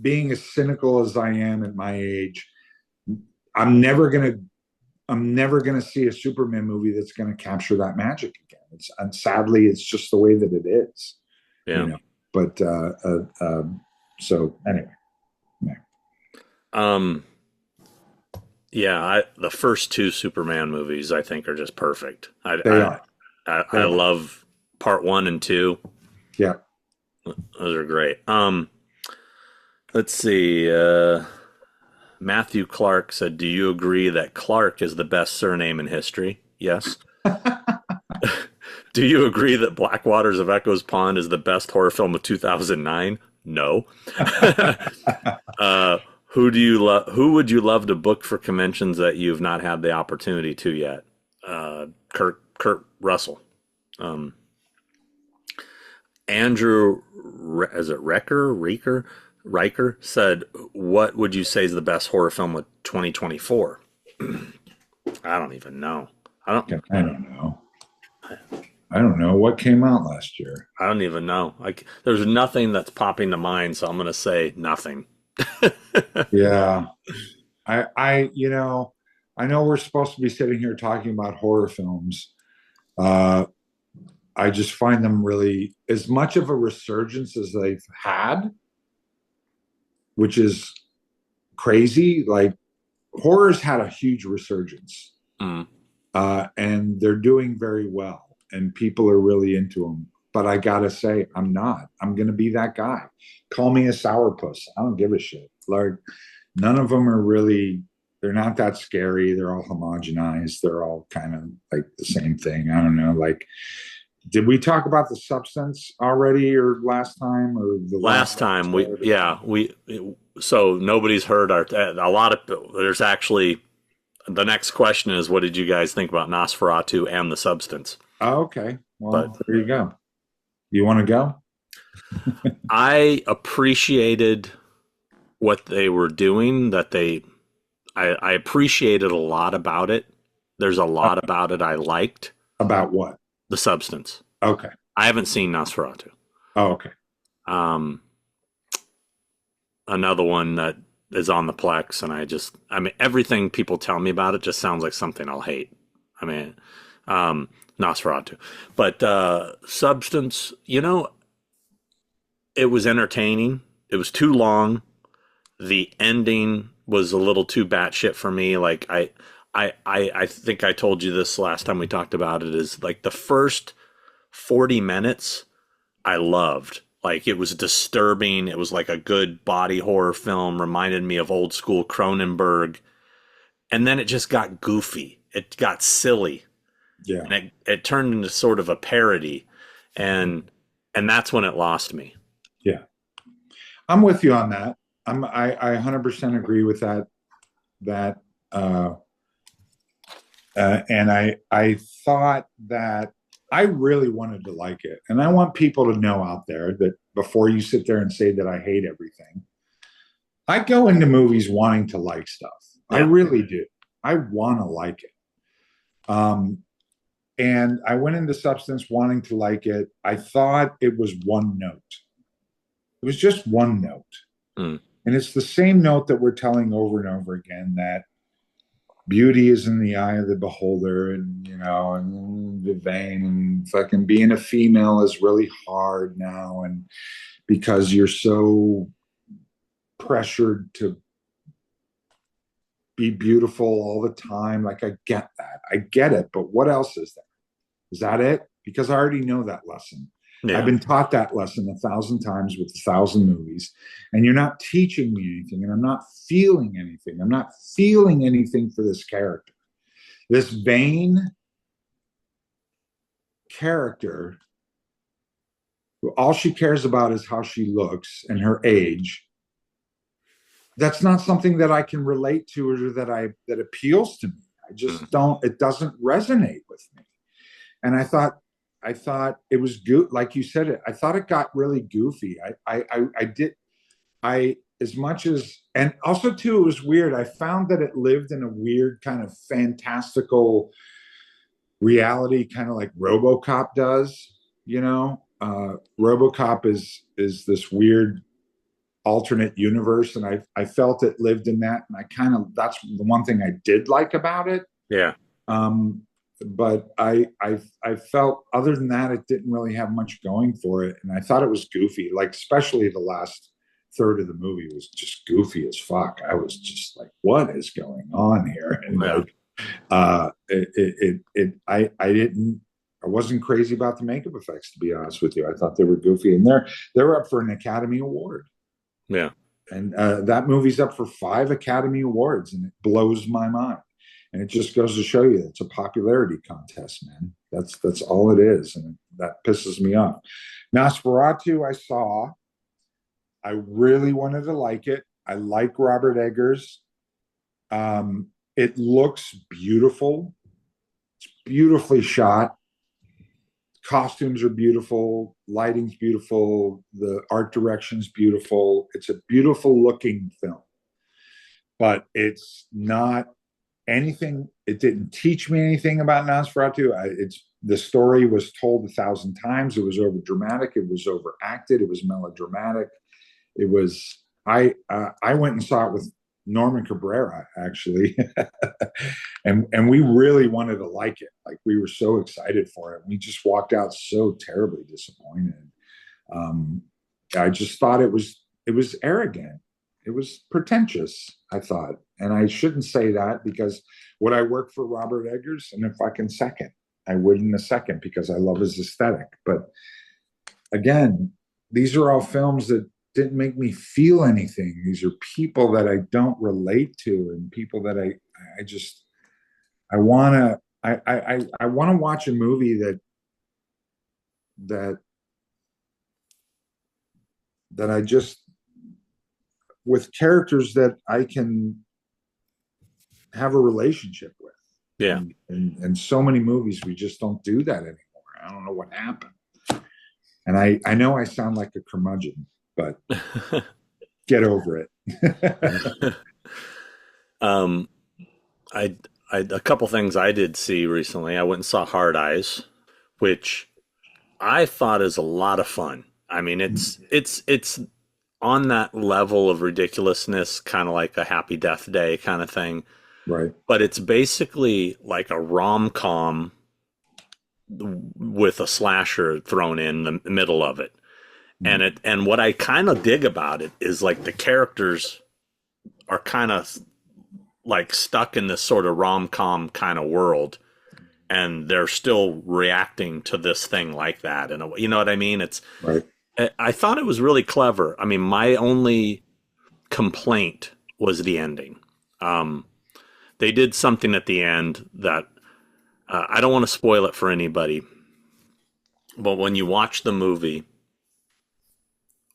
being as cynical as I am at my age, I'm never gonna I'm never gonna see a Superman movie that's gonna capture that magic again. And sadly, it's just the way that it is, you Yeah. know. But so anyway, yeah. Um, yeah, the first two Superman movies I think are just perfect. They are. I They are. love part one and two. Yeah. Those are great. Let's see. Matthew Clark said, "Do you agree that Clark is the best surname in history?" Yes. Do you agree that Black Waters of Echoes Pond is the best horror film of 2009? No. Who would you love to book for conventions that you've not had the opportunity to yet? Kurt Russell. Um, Andrew, is it Riker said, "What would you say is the best horror film of 2024?" I don't even know. I don't. I don't know. I don't know what came out last year. I don't even know. Like, there's nothing that's popping to mind, so I'm gonna say nothing. Yeah. I know we're supposed to be sitting here talking about horror films. Uh, I just find them really as much of a resurgence as they've had, which is crazy. Like horror's had a huge resurgence, Mm. and they're doing very well, and people are really into them. But I gotta say, I'm not. I'm gonna be that guy. Call me a sourpuss. I don't give a shit. Like none of them are really. They're not that scary. They're all homogenized. They're all kind of like the same thing. I don't know. Like, did we talk about The Substance already, or last time, or the Last last time episode? so nobody's heard a lot of. There's actually the next question is, what did you guys think about Nosferatu and The Substance? Oh, okay. Well, But there you go. You want to go? I appreciated what they were doing. I appreciated a lot about it. There's a lot about it I liked. About what? The Substance. Okay. I haven't seen Nosferatu. Oh, okay. Um, Another one that is on the Plex, and I mean, everything people tell me about it just sounds like something I'll hate. I mean, Nosferatu. But Substance, it was entertaining. It was too long. The ending was a little too batshit for me. Like I think I told you this last time we talked about it. Is like the first 40 minutes I loved. Like it was disturbing. It was like a good body horror film. Reminded me of old school Cronenberg. And then it just got goofy. It got silly, Yeah. and it turned into sort of a parody, and that's when it lost me. Yeah. I'm with you on that. I 100% agree with that uh, and I thought that I really wanted to like it, and I want people to know out there that before you sit there and say that I hate everything, I go into movies wanting to like stuff. I Yeah. really do. I want to like it. And I went into Substance wanting to like it. I thought it was one note. It was just one note. Mm. And it's the same note that we're telling over and over again, that beauty is in the eye of the beholder, and the vein, and fucking being a female is really hard now, and because you're so pressured to be beautiful all the time. Like I get that. I get it. But what else is there? Is that it? Because I already know that lesson. Yeah. I've been taught that lesson 1,000 times with 1,000 movies, and you're not teaching me anything, and I'm not feeling anything. I'm not feeling anything for this character. This vain character, all she cares about is how she looks and her age. That's not something that I can relate to, or that appeals to me. I just don't. It doesn't resonate with me. And I thought it was good, like you said. I thought it got really goofy. I as much as, and also too, it was weird. I found that it lived in a weird kind of fantastical reality, kind of like RoboCop does. RoboCop is this weird alternate universe, and I felt it lived in that, and I kind of that's the one thing I did like about it. Yeah. Um, but I felt other than that, it didn't really have much going for it, and I thought it was goofy. Like especially the last third of the movie was just goofy as fuck. I was just like, what is going on here? And Yeah. like, I didn't. I wasn't crazy about the makeup effects, to be honest with you. I thought they were goofy, and they're up for an Academy Award. Yeah. And that movie's up for 5 Academy Awards, and it blows my mind. And it just goes to show you it's a popularity contest, man. That's all it is, and that pisses me off. Nosferatu, I saw. I really wanted to like it. I like Robert Eggers. It looks beautiful. It's beautifully shot. Costumes are beautiful. Lighting's beautiful. The art direction's beautiful. It's a beautiful looking film, but it's not anything. It didn't teach me anything about Nosferatu. The story was told 1,000 times. It was over dramatic. It was overacted. It was melodramatic. It was. I went and saw it with Norman Cabrera actually, and we really wanted to like it. Like we were so excited for it. We just walked out so terribly disappointed. I just thought it was arrogant. It was pretentious, I thought. And I shouldn't say that because would I work for Robert Eggers in a fucking second? I would in a second because I love his aesthetic. But again, these are all films that didn't make me feel anything. These are people that I don't relate to and people that I want to watch a movie that I just with characters that I can have a relationship with. Yeah. And so many movies, we just don't do that anymore. I don't know what happened. And I know I sound like a curmudgeon, but get over it. I a couple things I did see recently. I went and saw Hard Eyes, which I thought is a lot of fun. I mean, it's on that level of ridiculousness, kind of like a Happy Death Day kind of thing. Right. But it's basically like a rom-com with a slasher thrown in the middle of it. And what I kind of dig about it is like the characters are kind of like stuck in this sort of rom-com kind of world, and they're still reacting to this thing like that. And you know what I mean? It's right. I thought it was really clever. I mean, my only complaint was the ending. They did something at the end that I don't want to spoil it for anybody, but when you watch the movie,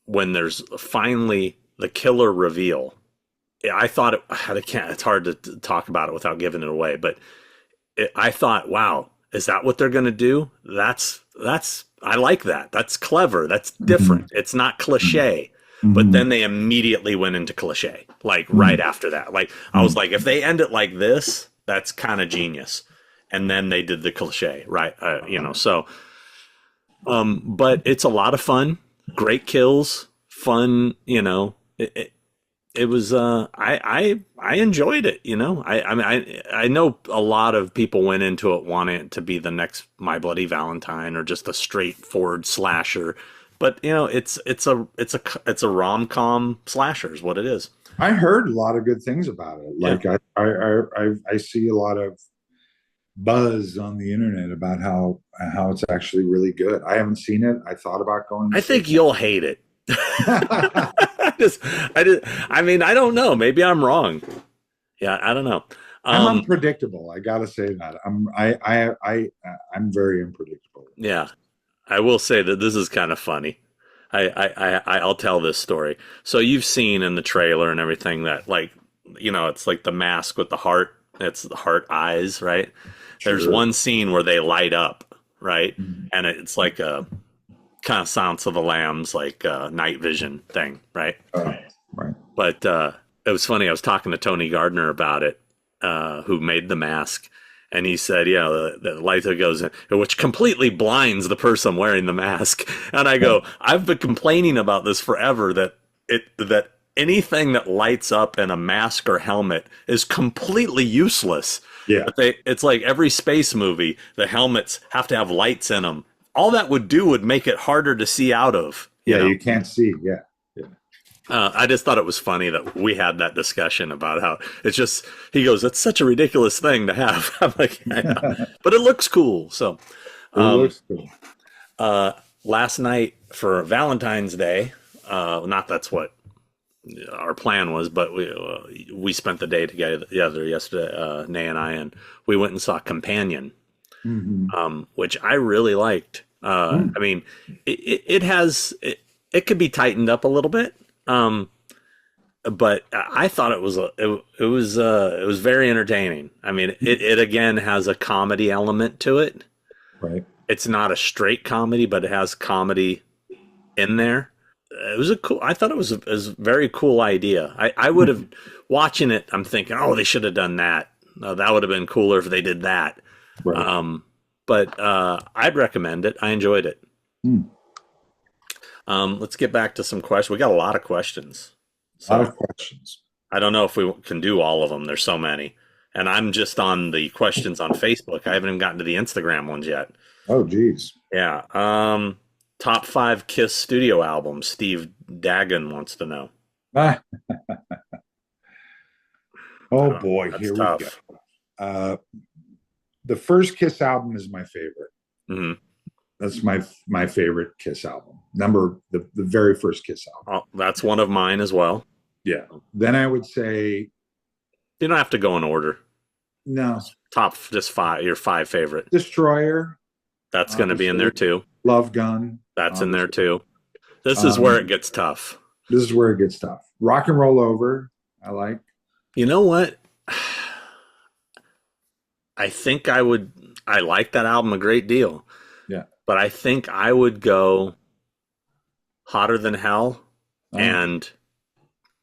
when there's finally the killer reveal, I thought it's hard to talk about it without giving it away, but I thought, wow, is that what they're going to do? I like that. That's clever. That's different. Mm-hmm. It's not cliche. Mm-hmm. But then they immediately went into cliche, like right after that. Like I was like, if they end it like this, that's kind of genius. And then they did the cliche, right? So, but it's a lot of fun. Great kills, fun. It was. I enjoyed it. I know a lot of people went into it wanting it to be the next My Bloody Valentine or just a straightforward slasher. But it's a rom-com slasher is what it is. I heard a lot of good things about it. Like I see a lot of buzz on the internet about how it's actually really good. I haven't seen it. I thought about going. I think you'll hate it. I mean, I don't know. Maybe I'm wrong. Yeah, I don't know. I'm unpredictable. I gotta say that I'm very unpredictable. Yeah. I will say that this is kind of funny. I'll tell this story. So you've seen in the trailer and everything that it's like the mask with the heart. It's the heart eyes, right? Sure. There's one scene where they light up, right? Mm-hmm. And it's like a kind of Silence of the Lambs, like night vision thing, right? Right. But it was funny. I was talking to Tony Gardner about it, who made the mask. And he said, the light that goes in, which completely blinds the person wearing the mask. And I go, I've been complaining about this forever, that that anything that lights up in a mask or helmet is completely useless. Yeah. But it's like every space movie, the helmets have to have lights in them. All that would do would make it harder to see out of. You know? You can't see. Yeah. I just thought it was funny that we had that discussion about how it's just, he goes, it's such a ridiculous thing to have. I'm like, I know. But it looks cool. So, It looks cool. last night for Valentine's Day, not that's what our plan was, but we spent the day together yesterday, Nay and I, and we went and saw Companion, which I really liked. I mean, it could be tightened up a little bit. But I thought it was very entertaining. I mean, it again has a comedy element to it. Right. It's not a straight comedy, but it has comedy in there. I thought it was a very cool idea. I would have watching it. I'm thinking, oh, they should have done that. That would have been cooler if they did that. Right. But I'd recommend it. I enjoyed it. Let's get back to some questions. We got a lot of questions. A lot of questions. I don't know if we can do all of them. There's so many. And I'm just on the questions on Facebook. I haven't even gotten to the Instagram ones yet. Oh, geez. Yeah. Top 5 Kiss studio albums. Steve Dagan wants to know. Oh, boy. That's Here tough. we go. The first Kiss album is my favorite. Mm-hmm. That's my favorite Kiss album. The very first Kiss album. Oh, that's one of mine as well. Yeah. Then I would say, you don't have to go in order. No. Top just 5, your 5 favorite. Destroyer. That's going to be in there too. Love Gun. That's in there too. This is where it gets tough. This is where it gets tough. Rock and Roll Over. I like. You know what? I think I like that album a great deal. Yeah. But I think I would go Hotter Than Hell, and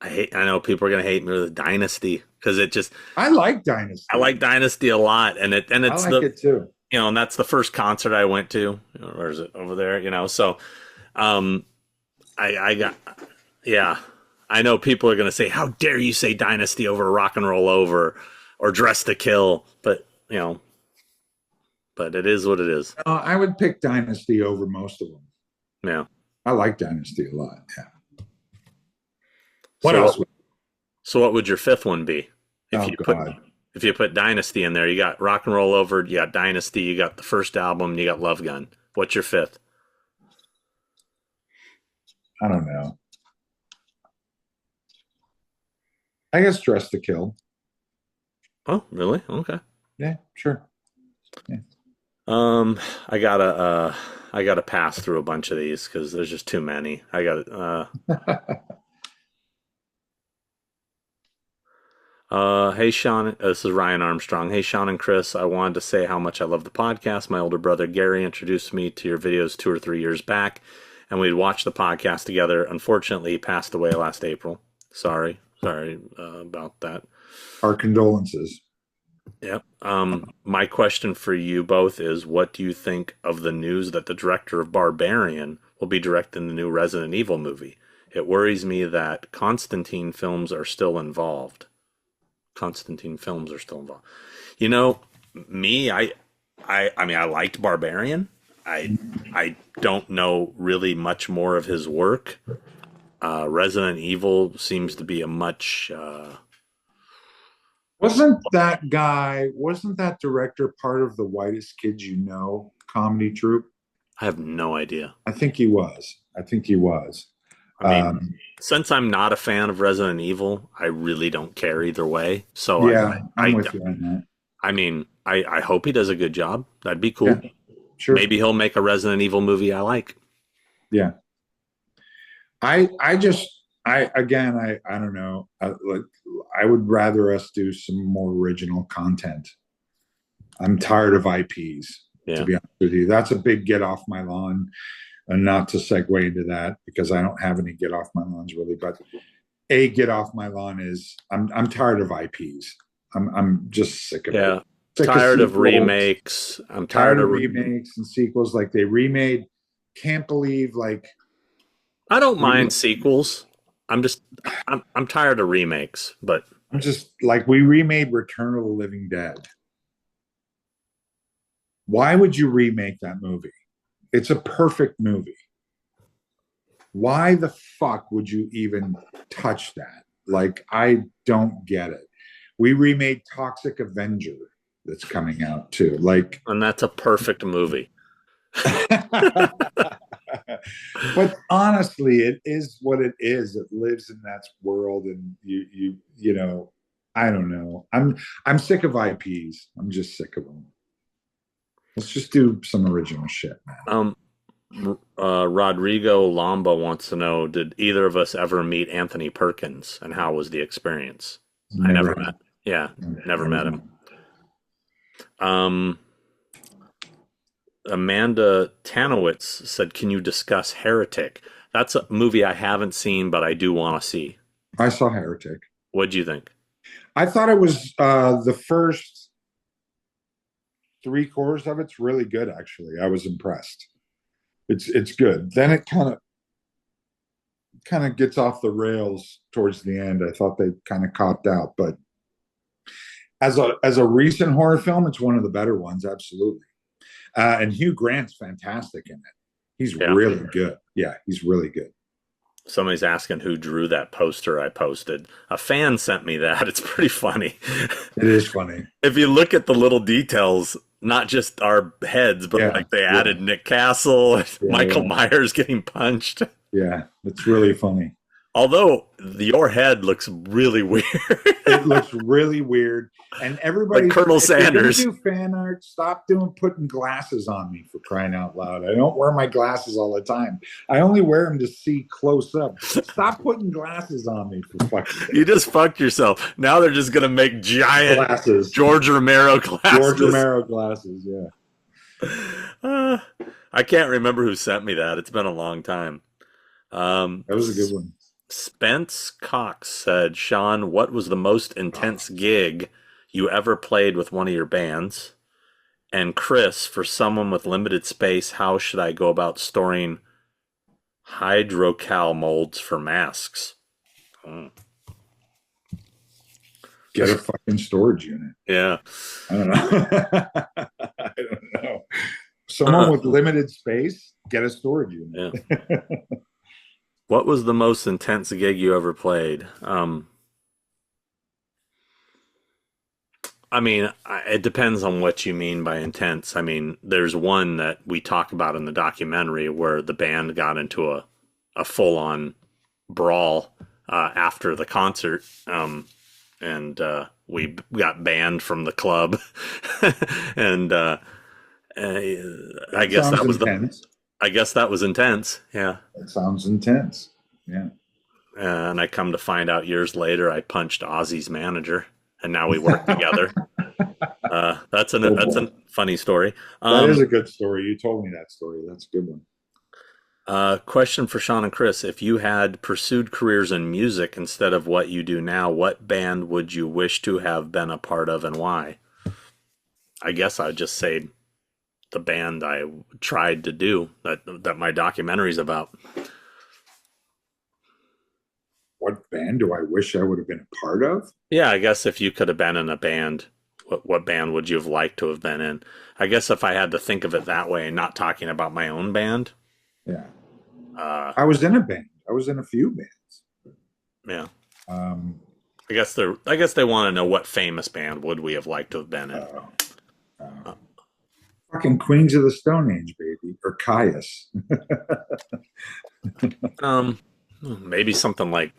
I know people are gonna hate me with Dynasty because I like Dynasty. I like Dynasty a lot, and it's I like it too. You know, and that's the first concert I went to. Or is it over there? You know, so I know people are gonna say, "How dare you say Dynasty over Rock and Roll Over or Dress to Kill?" But you know. But it is what it is. I would pick Dynasty over most of them. Yeah. I like Dynasty a lot. Yeah. What else? So what would your 5th one be? If you put Dynasty in there, you got Rock and Roll Over, you got Dynasty, you got the first album, you got Love Gun. What's your 5th? I don't know. I guess Dress to Kill. Oh, really? Okay. Yeah, sure. Yeah. I gotta pass through a bunch of these because there's just too many. I got hey Sean, this is Ryan Armstrong. Hey Sean and Chris, I wanted to say how much I love the podcast. My older brother Gary introduced me to your videos 2 or 3 years back, and we'd watched the podcast together. Unfortunately, he passed away last April. Sorry about that. Our condolences. Yep. My question for you both is, what do you think of the news that the director of Barbarian will be directing the new Resident Evil movie? It worries me that Constantine films are still involved. You know, me, I mean, I liked Barbarian. I don't know really much more of his work. Resident Evil seems to be a much Wasn't that director part of the Whitest Kids You Know comedy troupe? I have no idea. I think he was. I mean, since I'm not a fan of Resident Evil, I really don't care either way. So yeah, I'm with you on that. I mean, I hope he does a good job. That'd be cool. Yeah, sure. Maybe he'll make a Resident Evil movie I like. Yeah. I don't know. I would rather us do some more original content. I'm tired of IPs, to be honest with you. That's a big get off my lawn, and not to segue into that because I don't have any get off my lawns really. But a get off my lawn is I'm tired of IPs. I'm just sick of it. Tired of remakes. I'm tired of remakes and sequels. Like they remade. Can't believe like. I don't mind sequels. I'm just I'm tired of remakes, but I'm just like, we remade Return of the Living Dead. Why would you remake that movie? It's a perfect movie. Why the fuck would you even touch that? Like, I don't get it. We remade Toxic Avenger that's coming out too. Like, and that's a perfect movie. but honestly, it is what it is. It lives in that world, and you know, I don't know. I'm sick of IPs. I'm just sick of them. Let's just do some original shit, man. Um, Rodrigo Lamba wants to know: did either of us ever meet Anthony Perkins, and how was the experience? I Never never had, met. Yeah, never never met had. him. Um, Amanda Tanowitz said, "Can you discuss Heretic?" That's a movie I haven't seen, but I do want to see. I saw Heretic. What'd you think? I thought it was the first three-quarters of it's really good. Actually, I was impressed. It's good. Then it kind of gets off the rails towards the end. I thought they kind of copped out, but as a recent horror film, it's one of the better ones, absolutely. And Hugh Grant's fantastic in it. He's Yeah. really good. Yeah, he's really good. Somebody's asking who drew that poster I posted. A fan sent me that. It's pretty funny. It is funny. If you look at the little details, not just our heads, but Yeah, like they yeah, added Nick Castle, yeah, Michael yeah, Myers getting punched. yeah. It's really funny. Although your head looks really weird, It looks really weird. And like everybody, Colonel if you're gonna Sanders. do fan art, stop putting glasses on me, for crying out loud. I don't wear my glasses all the time. I only wear them to see close up. Stop putting glasses on me, for fucking You sake. just fucked yourself. Now they're just gonna make giant Glasses. George Romero George glasses. Romero glasses, yeah. Uh, I can't remember who sent me that. It's been a long time. Um, That was a good one. Spence Cox said, Sean, what was the most intense gig you ever played with one of your bands? And Chris, for someone with limited space, how should I go about storing hydrocal molds for masks? Mm. Get a fucking storage unit. Yeah. I don't know. I don't know. Someone Uh, with limited space, get a storage unit. yeah. What was the most intense gig you ever played? I mean, it depends on what you mean by intense. I mean, there's one that we talk about in the documentary where the band got into a full on brawl after the concert, and we got banned from the club, and I That guess sounds that was intense. I guess that was intense. Yeah, That sounds intense. Yeah. and I come to find out years later, I punched Ozzy's manager, and now we work together. Oh That's boy. a funny story. That is a good story. You told me that story. That's a good one. Question for Sean and Chris: if you had pursued careers in music instead of what you do now, what band would you wish to have been a part of, and why? I guess I'd just say the band I tried to do that my documentary's about. What band do I wish I would have been a part of? Yeah, I guess if you could have been in a band, what band would you have liked to have been in? I guess if I had to think of it that way, not talking about my own band. Yeah. Uh, I was in a band. I was in a few bands. yeah, Um, I guess they want to know what famous band would we have liked to have been in. uh, Fucking Queens of the Stone Age, baby, or Caius. Maybe something like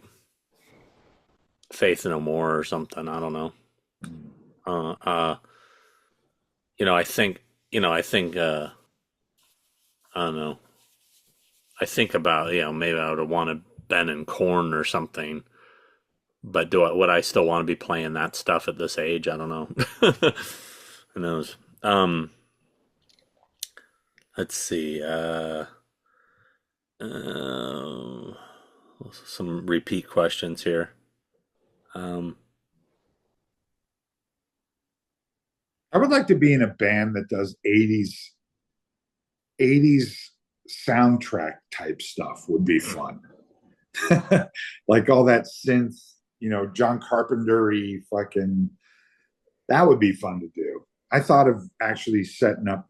Faith No More or something. I don't know. Uh, uh, I think, I think, I don't know. I think about, maybe I would have wanted Ben and Corn or something. But would I still want to be playing that stuff at this age? I don't know. Who knows? Let's see. Uh, some repeat questions here. Um, I would like to be in a band that does 80s soundtrack type stuff would be fun. like all that synth, John Carpenter-y fucking. That would be fun to do. I thought of actually setting up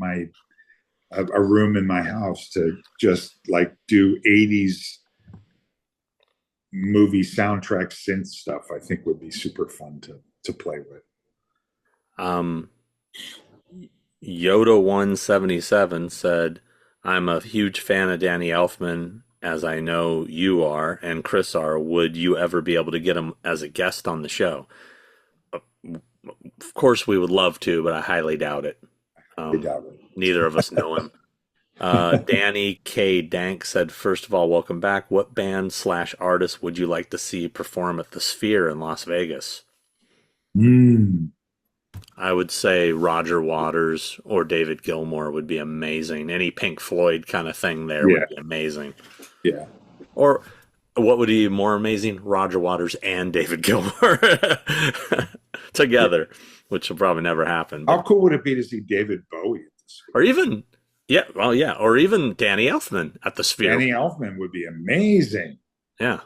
a room in my house to just like do 80s movie soundtrack synth stuff. I think would be super fun to play with. Um, Yoda177 said, I'm a huge fan of Danny Elfman, as I know you are and Chris are. Would you ever be able to get him as a guest on the show? Of course, we would love to, but I highly doubt it. I doubt it. Neither of us know him. Danny K. Dank said, first of all, welcome back. What band / artist would you like to see perform at the Sphere in Las Vegas? I would say Roger Waters or David Gilmour would be amazing. Any Pink Floyd kind of thing there would be amazing. Yeah. Or what would be more amazing? Roger Waters and David Gilmour together, which will probably never happen. How cool would it be to see David Bowie at the Sphere? Or even, or even Danny Elfman at the Sphere. Danny Elfman would be amazing. Yeah.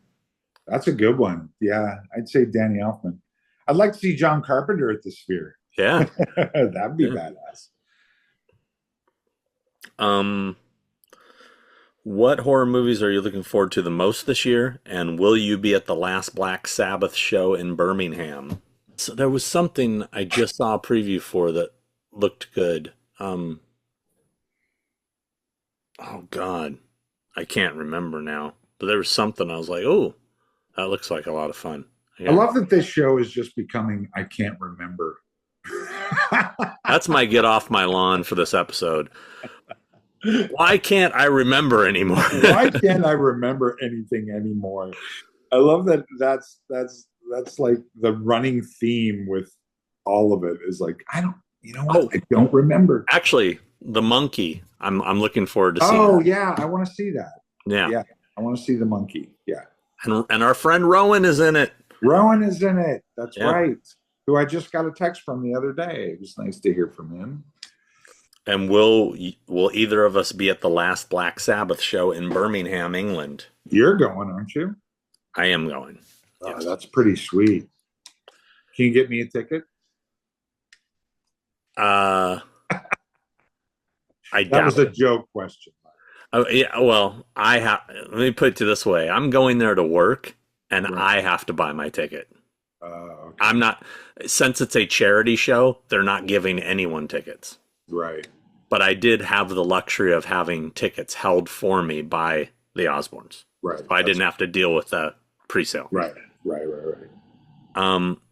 That's a good one. Yeah, I'd say Danny Elfman. I'd like to see John Carpenter at the Sphere. Yeah. That'd be badass. What horror movies are you looking forward to the most this year? And will you be at the last Black Sabbath show in Birmingham? So there was something I just saw a preview for that looked good. Oh God, I can't remember now. But there was something I was like, oh, that looks like a lot of fun. Yeah. I love that this show is just becoming I can't remember. That's my get off my lawn for this episode. Why can't I remember anymore? Why can't I remember anything anymore? I love that. That's like the running theme with all of it is like I don't remember. Actually, the monkey. I'm looking forward to seeing. Oh yeah, I want to see that. Yeah, I want to see the monkey. Yeah, and our friend Rowan is in it. Rowan is in it. That's right. Who I just got a text from the other day. It was nice to hear from him. And will either of us be at the last Black Sabbath show in Birmingham, England? You're going, aren't you? I am going. Oh, yes. That's pretty sweet. Can you get me a ticket? I doubt that was a joke question. Yeah, well, let me put it this way. I'm going there to work, and I have to buy my ticket. Okay. I'm not, since it's a charity show, they're not giving anyone tickets. Right. But I did have the luxury of having tickets held for me by the Osbournes. Right. So I didn't have to deal with the pre-sale. Right.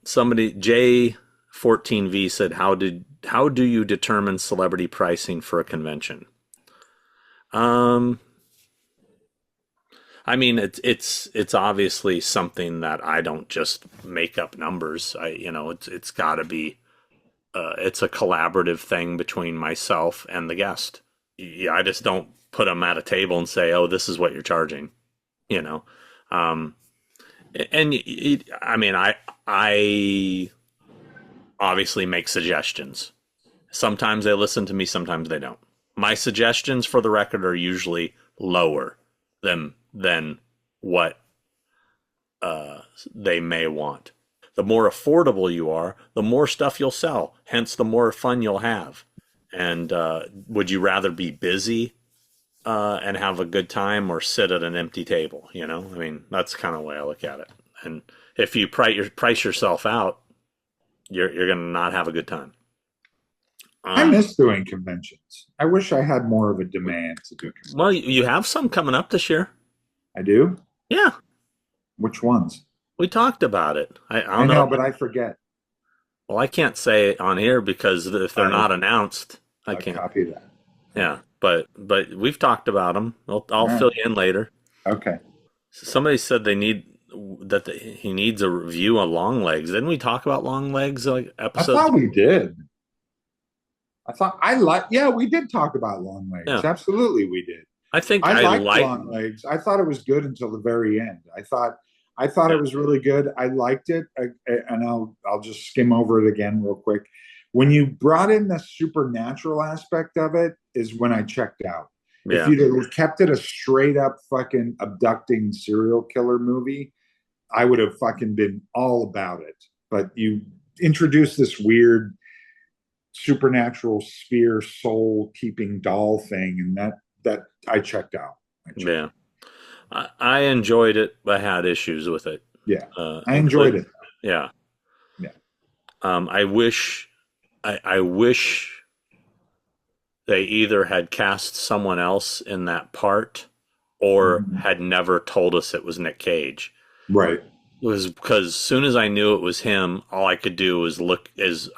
Somebody, J14V said, how do you determine celebrity pricing for a convention? I mean, it's obviously something that I don't just make up numbers. It's got to be, it's a collaborative thing between myself and the guest. Yeah, I just don't put them at a table and say, "Oh, this is what you're charging," I mean, I obviously make suggestions. Sometimes they listen to me, sometimes they don't. My suggestions, for the record, are usually lower than what they may want. The more affordable you are, the more stuff you'll sell. Hence, the more fun you'll have. And would you rather be busy and have a good time, or sit at an empty table? I mean, that's kind of the way I look at it. And if you price yourself out, you're going to not have a good time. I miss doing conventions. I wish I had more of a demand to do conventions. Well, you have some coming up this year. I do? Yeah. Which ones? We talked about it. I don't know, but I forget. Well, I can't say it on here because if they're not announced, I can't copy that. Yeah, but we've talked about them. I'll fill you in later. Okay. Somebody said he needs a review on Long Legs. Didn't we talk about Long Legs episodes? I thought we did. We did talk about Long Legs. Yeah. Absolutely, we did. I think I liked Long Legs. I thought it was good until the very end. I thought it was really good. I liked it, and I'll just skim over it again real quick. When you brought in the supernatural aspect of it is when I checked out. If Yeah. you'd have kept it a straight up fucking abducting serial killer movie, I would have fucking been all about it. But you introduce this weird supernatural sphere soul keeping doll thing, and that I checked out. I checked Yeah. out. I enjoyed it, but had issues with it. Yeah, I enjoyed Include, it. yeah. Yeah. I wish, I wish they either had cast someone else in that part or Mhm. had never told us it was Nick Cage. Right. It was because as soon as I knew it was him, all I could do was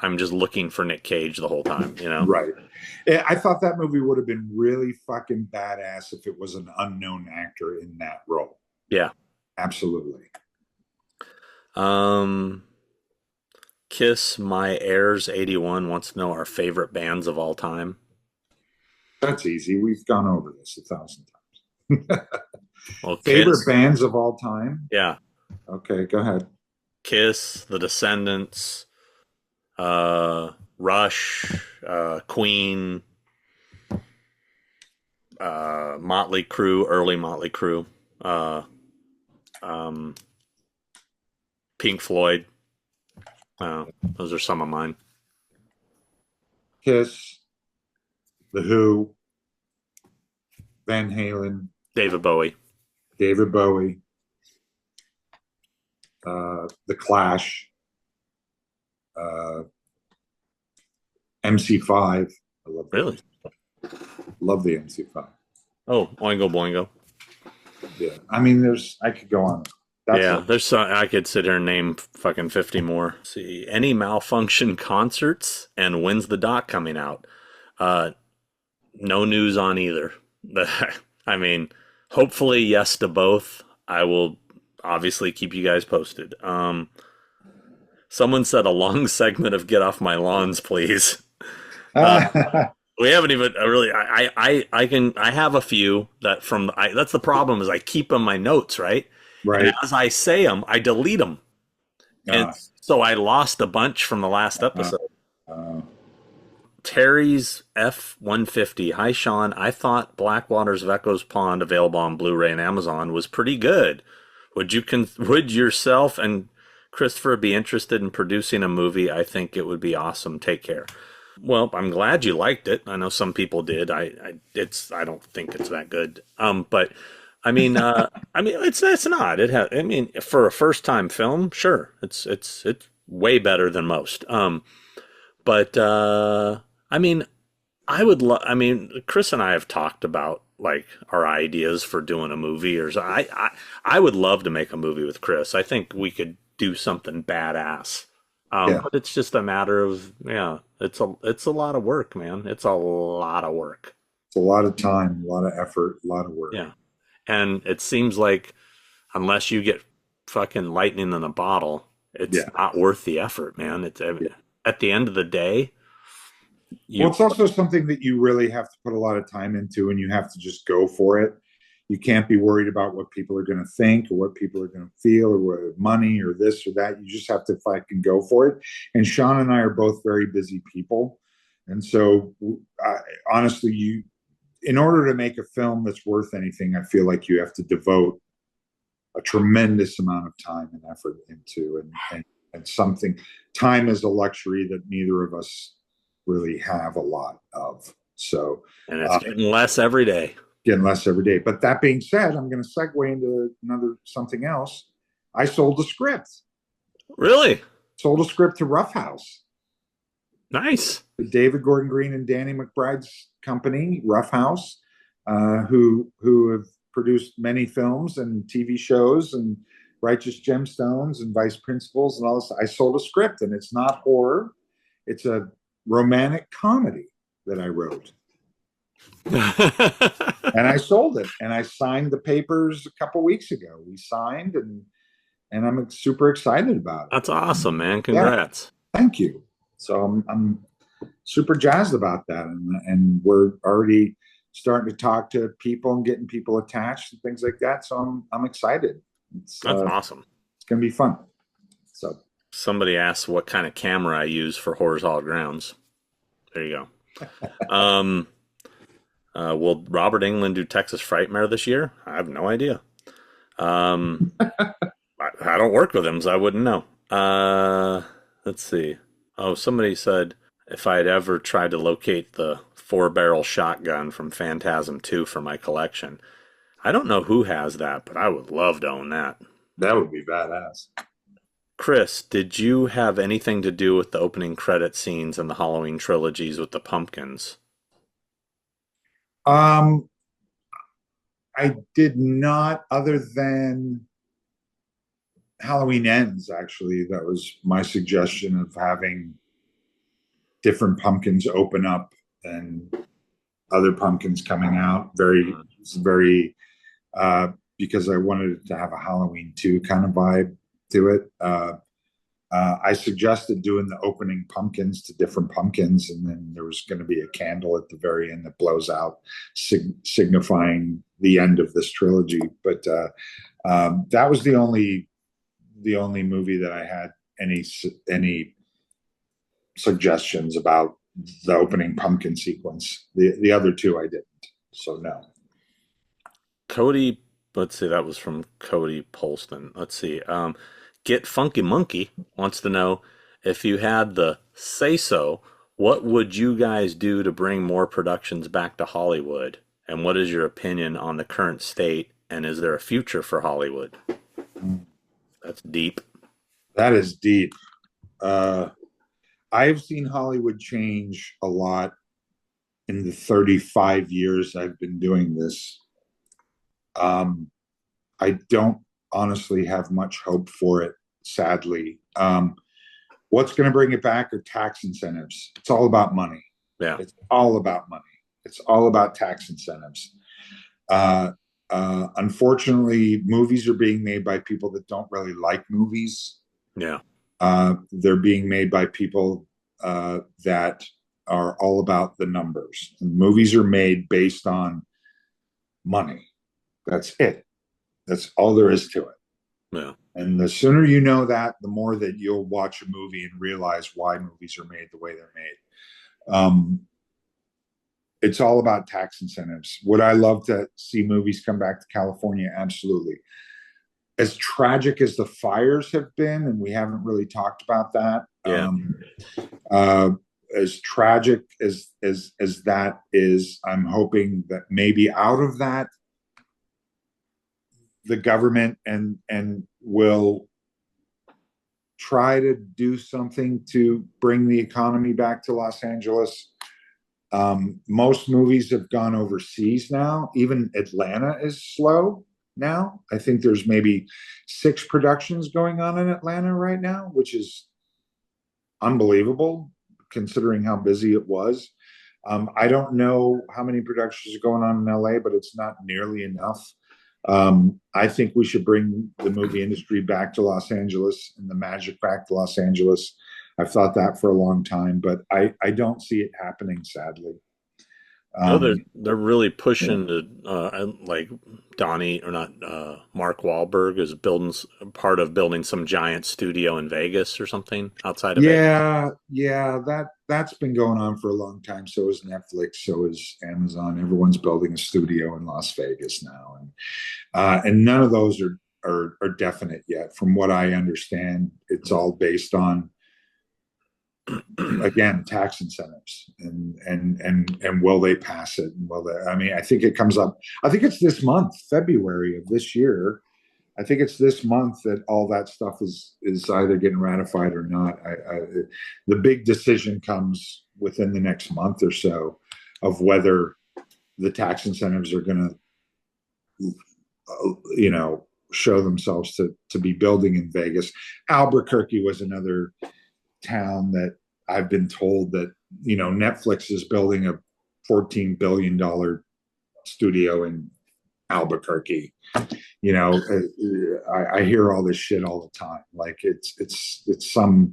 I'm just looking for Nick Cage the whole time, you know? Right. I thought that movie would have been really fucking badass if it was an unknown actor in that role. Yeah. Absolutely. Um, Kiss My Airs 81 wants to know our favorite bands of all time. That's easy. We've gone over this 1,000 times. Well, Favorite Kiss, bands of all time? yeah. Okay, go ahead. Kiss, The Descendants, Rush, Queen, Motley Crue, early Motley Crue, uh, um, Pink Floyd. Those are some of mine. Kiss, The Who, Van Halen, David Bowie. David Bowie, The Clash, uh, MC5. I love Really? love the MC5. Oh, Oingo Boingo. Yeah, I mean, I could go on. That's Yeah, it. there's some, I could sit here and name fucking 50 more. See, any Malfunction concerts and when's the doc coming out? Uh, no news on either. I mean, hopefully yes to both. I will obviously keep you guys posted. Someone said a long segment of "Get Off My Lawns, Please." Uh, we haven't even really. I have a few that that's the problem is I keep them my notes right, and Right. as I say them, I delete them, and Uh, so I lost a bunch from the last uh, episode. uh, Terry's F-150. Hi, Sean. I thought Blackwater's of Echoes Pond, available on Blu-ray and Amazon, was pretty good. Would yourself and Christopher be interested in producing a movie? I think it would be awesome. Take care. Well, I'm glad you liked it. I know some people did. I don't think it's that good. But I mean, it's not. It has. I mean, for a first time film, sure, it's way better than most. But I mean, I mean, Chris and I have talked about like our ideas for doing a movie, or so. I would love to make a movie with Chris. I think we could do something badass. yeah, But it's just a matter of yeah, it's a lot of work, man. It's a lot of work. it's a lot of time, a lot of effort, a lot of work. Yeah, and it seems like unless you get fucking lightning in a bottle, it's Yeah. not worth the effort, man. It's Yeah. at the end of the day, Well, you it's also something that you really have to put a lot of time into, and you have to just go for it. You can't be worried about what people are going to think or what people are going to feel or what money or this or that. You just have to fucking go for it. And Sean and I are both very busy people, and so honestly, in order to make a film that's worth anything, I feel like you have to devote a tremendous amount of time and effort into, and something. Time is a luxury that neither of us really have a lot of. So, and it's getting less every day. getting less every day. But that being said, I'm going to segue into another something else. I sold a script. Really Sold a script to Rough House. nice. David Gordon Green and Danny McBride's company, Rough House, who have produced many films and TV shows and Righteous Gemstones and Vice Principals and all this. I sold a script, and it's not horror; it's a romantic comedy that I wrote. And I sold it, and I signed the papers a couple weeks ago. We signed, and I'm super excited about it. That's awesome, man. Congrats. Yeah, thank you. So I'm super jazzed about that, and we're already starting to talk to people and getting people attached and things like that. So I'm excited. That's awesome. It's gonna be fun. So somebody asked what kind of camera I use for Horrors All Grounds. There you go. Will Robert England do Texas Frightmare this year? I have no idea. Um, I don't work with him, so I wouldn't know. Let's see. Oh, somebody said if I had ever tried to locate the four-barrel shotgun from Phantasm 2 for my collection. I don't know who has that, but I would love to own that. That would be badass. Chris, did you have anything to do with the opening credit scenes in the Halloween trilogies with the pumpkins? Um, I did not, other than Halloween Ends, actually. That was my suggestion of having different pumpkins open up and other pumpkins coming out. Very, because I wanted it to have a Halloween 2 kind of vibe to it. I suggested doing the opening pumpkins to different pumpkins, and then there was going to be a candle at the very end that blows out, signifying the end of this trilogy. But that was the only movie that I had any suggestions about the opening pumpkin sequence. The other two I didn't. So no. Cody, let's see, that was from Cody Polston. Let's see. Get Funky Monkey wants to know if you had the say so, what would you guys do to bring more productions back to Hollywood? And what is your opinion on the current state? And is there a future for Hollywood? That's deep. That is deep. I've seen Hollywood change a lot in the 35 years I've been doing this. I don't honestly have much hope for it, sadly. What's going to bring it back are tax incentives. It's all about money. Yeah. It's all about money. It's all about tax incentives. Unfortunately, movies are being made by people that don't really like movies. Yeah. They're being made by people that are all about the numbers. And movies are made based on money. That's it. That's all there is to it. Yeah. And the sooner you know that, the more that you'll watch a movie and realize why movies are made the way they're made. It's all about tax incentives. Would I love to see movies come back to California? Absolutely. As tragic as the fires have been, and we haven't really talked about that. Yeah. As tragic as that is, I'm hoping that maybe out of that, the government and will try to do something to bring the economy back to Los Angeles. Most movies have gone overseas now. Even Atlanta is slow now. I think there's maybe 6 productions going on in Atlanta right now, which is unbelievable considering how busy it was. I don't know how many productions are going on in LA, but it's not nearly enough. I think we should bring the movie industry back to Los Angeles and the magic back to Los Angeles. I've thought that for a long time, but I don't see it happening, sadly. No, they're really pushing to like Donnie or not Mark Wahlberg is building part of building some giant studio in Vegas or something outside of Vegas. Yeah, that's been going on for a long time. So is Netflix, so is Amazon. Everyone's building a studio in Las Vegas now, and none of those are definite yet. From what I understand, it's all based on, again, tax incentives and will they pass it, and will they, I mean, I think it comes up, I think it's this month, February of this year. I think it's this month that all that stuff is either getting ratified or not. The big decision comes within the next month or so of whether the tax incentives are going to show themselves to be building in Vegas. Albuquerque was another town that I've been told that, Netflix is building a $14 billion studio in Albuquerque. I hear all this shit all the time. Like it's some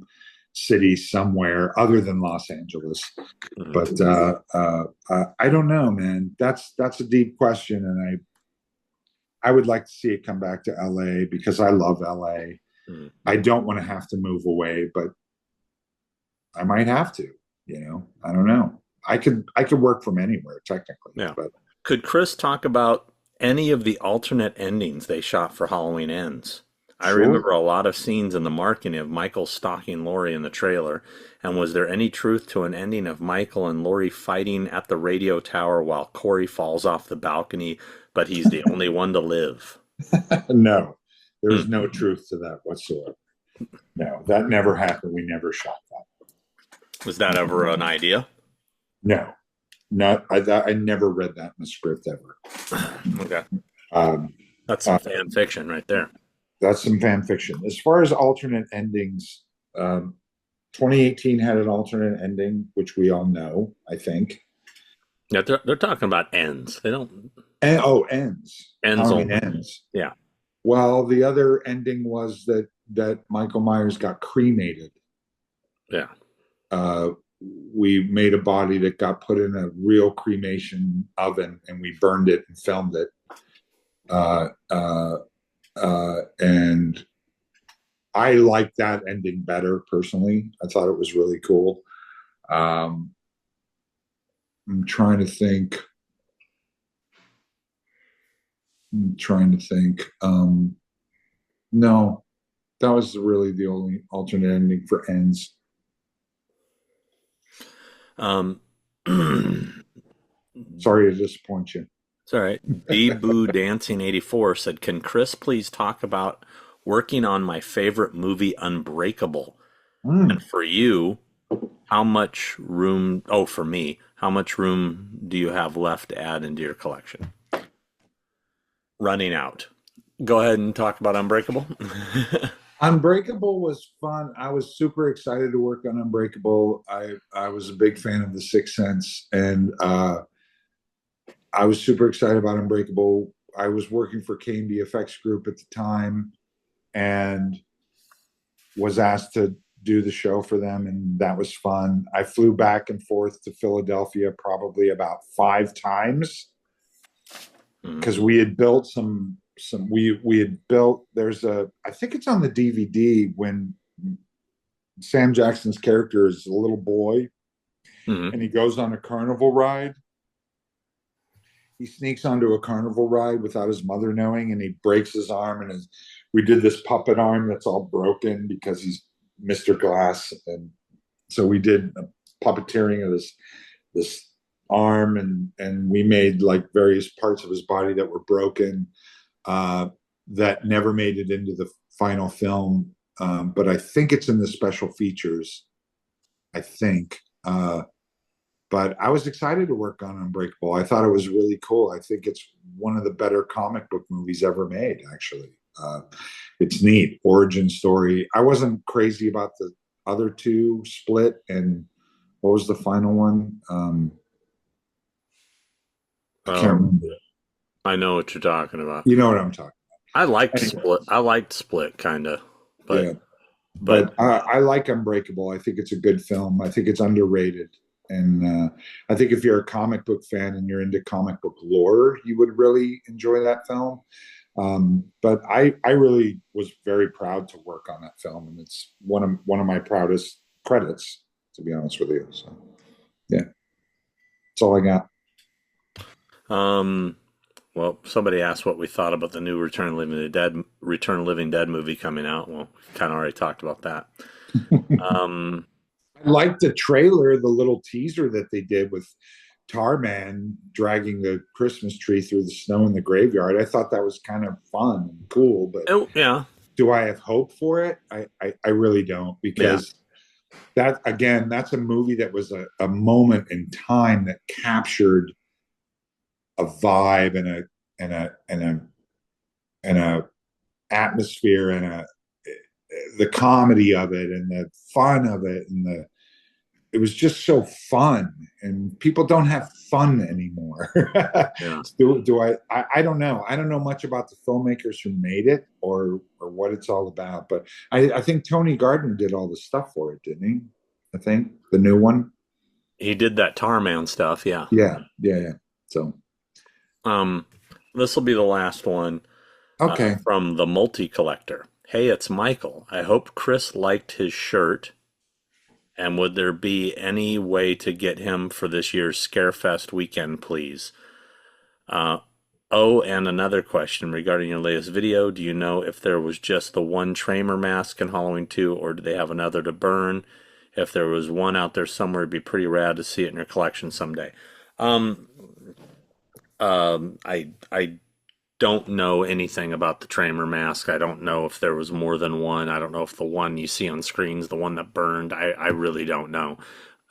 city somewhere other than Los Angeles. But I don't know, man. That's a deep question, and I would like to see it come back to LA because I love LA. I don't want to have to move away, but I might have to, I don't know. I could work from anywhere technically, Yeah. but Could Chris talk about any of the alternate endings they shot for Halloween Ends? I sure. remember a lot of scenes in the marketing of Michael stalking Laurie in the trailer. And was there any truth to an ending of Michael and Laurie fighting at the radio tower while Corey falls off the balcony, but he's the only one to live? No, there Hmm. was no truth to that whatsoever. No, that never happened. We never shot that. Was that ever an idea? No, not I never read that in the script ever. Okay. Um, That's uh, some fan fiction right there. that's some fan fiction. As far as alternate endings, 2018 had an alternate ending, which we all know, I think. Yeah, they're talking about ends. They don't And, oh, ends. ends Halloween only. ends. Yeah. Well, the other ending was that Michael Myers got cremated. Yeah. Uh, we made a body that got put in a real cremation oven, and we burned it and filmed it. Uh, uh, and I like that ending better personally. I thought it was really cool. Um, I'm trying to think. I'm trying to think. No, that was really the only alternate ending for ends. Um, Sorry to disappoint you. it's all right. Boo Dancing 84 said, "Can Chris please talk about working on my favorite movie, Unbreakable? And Mm. for you, how much room? Oh, for me, how much room do you have left to add into your collection?" Running out. Go ahead and talk about Unbreakable. Unbreakable was fun. I was super excited to work on Unbreakable. I was a big fan of The Sixth Sense, and I was super excited about Unbreakable. I was working for KMB Effects Group at the time, and was asked to do the show for them, and that was fun. I flew back and forth to Philadelphia probably about 5 times because we had built we had built there's a I think it's on the DVD when Sam Jackson's character is a little boy Mm-hmm. and he goes on a carnival ride. He sneaks onto a carnival ride without his mother knowing, and he breaks his arm. And we did this puppet arm that's all broken because he's Mr. Glass, and so we did a puppeteering of this arm, and we made like various parts of his body that were broken uh, that never made it into the final film. But I think it's in the special features. I think. But I was excited to work on Unbreakable. I thought it was really cool. I think it's one of the better comic book movies ever made, actually. It's neat. Origin story. I wasn't crazy about the other two, Split, and what was the final one? I can't Oh, remember. I know what you're talking about. You know what I'm talking I liked about. Anyway, Split. I liked Split, kind of, yeah. but But I like Unbreakable. I think it's a good film. I think it's underrated. And I think if you're a comic book fan and you're into comic book lore, you would really enjoy that film. But I really was very proud to work on that film, and it's one of my proudest credits, to be honest with you. So yeah, that's all I got. um, well, somebody asked what we thought about the new Return of the Living Dead movie coming out. Well, kind of already talked about that. Um, I liked the trailer, the little teaser that they did with Tarman dragging the Christmas tree through the snow in the graveyard. I thought that was kind of fun and cool, but oh, yeah, do I have hope for it? I really don't, yeah. because that again, that's a movie that was a moment in time that captured a vibe and a atmosphere and the comedy of it and the fun of it, and it was just so fun, and people don't have fun anymore. Yeah. I don't know. I don't know much about the filmmakers who made it or what it's all about, but I think Tony Gardner did all the stuff for it, didn't he? I think the new one. He did that Tarman stuff, yeah. Yeah. So Um, this will be the last one okay. from the Multi Collector. Hey, it's Michael. I hope Chris liked his shirt And would there be any way to get him for this year's Scarefest weekend, please? And another question regarding your latest video. Do you know if there was just the one Tramer mask in Halloween 2, or do they have another to burn? If there was one out there somewhere, it'd be pretty rad to see it in your collection someday. I don't know anything about the Tramer mask. I don't know if there was more than one. I don't know if the one you see on screen is the one that burned. I really don't know.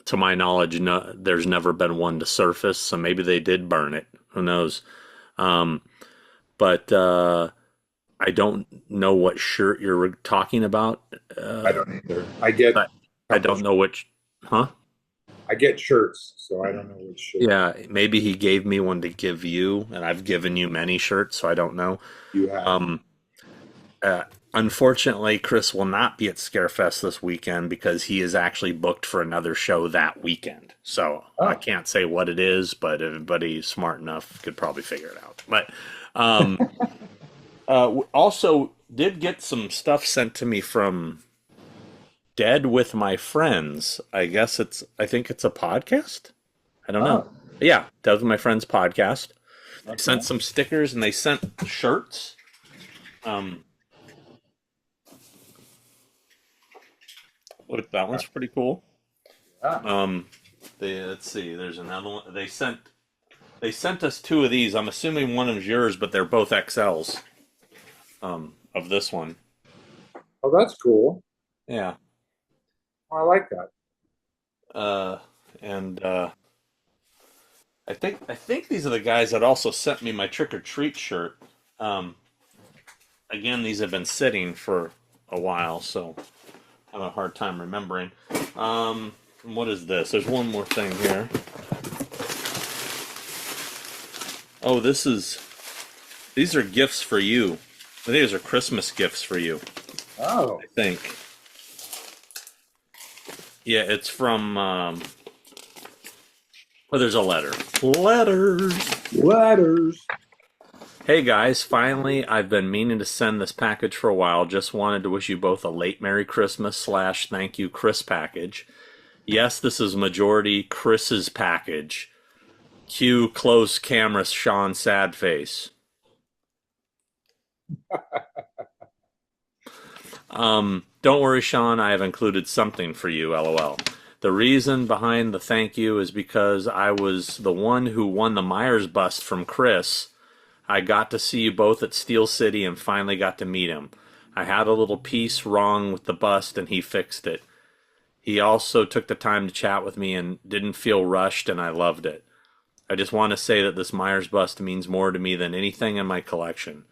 To my knowledge, no, there's never been one to surface, so maybe they did burn it. Who knows? But I don't know what shirt you're talking about. I don't either. I don't know which, huh? I get shirts, so I don't know which shirt. Yeah, maybe he gave me one to give you, and I've given you many shirts, so I don't know. You have. Unfortunately, Chris will not be at Scarefest this weekend because he is actually booked for another show that weekend. So I can't say what it is, but everybody smart enough could probably figure it out. But also did get some stuff sent to me from Dead with My Friends. I think it's a podcast. I don't know. Yeah, Dead with My Friends podcast. Okay. They sent some stickers and they sent shirts. Look, that one's pretty cool. Yeah. Let's see. There's another one. They sent us two of these. I'm assuming one is yours, but they're both XLs. Of this one. Oh, that's cool. Yeah. I like that. I think these are the guys that also sent me my Trick or Treat shirt. Again, these have been sitting for a while, so I have a hard time remembering. What is this? There's one more thing here. Oh, these are gifts for you. I think these are Christmas gifts for you. Oh. I think. Yeah, it's from, there's a letter. Letters. Hey guys, finally, I've been meaning to send this package for a while. Just wanted to wish you both a late Merry Christmas / thank you Chris package. Yes, this is majority Chris's package. Cue close camera Sean sad face. Don't worry, Sean, I have included something for you, LOL. The reason behind the thank you is because I was the one who won the Myers bust from Chris. I got to see you both at Steel City and finally got to meet him. I had a little piece wrong with the bust and he fixed it. He also took the time to chat with me and didn't feel rushed, and I loved it. I just want to say that this Myers bust means more to me than anything in my collection.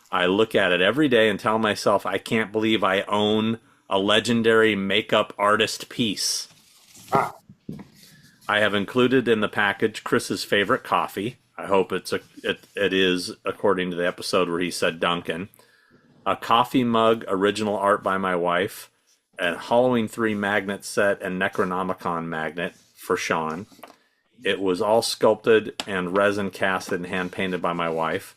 I look at it every day and tell myself I can't believe I own a legendary makeup artist piece. I have included in the package Chris's favorite coffee. I hope it is according to the episode where he said Duncan. A coffee mug, original art by my wife. A Halloween 3 magnet set and Necronomicon magnet for Sean. It was all sculpted and resin casted and hand painted by my wife.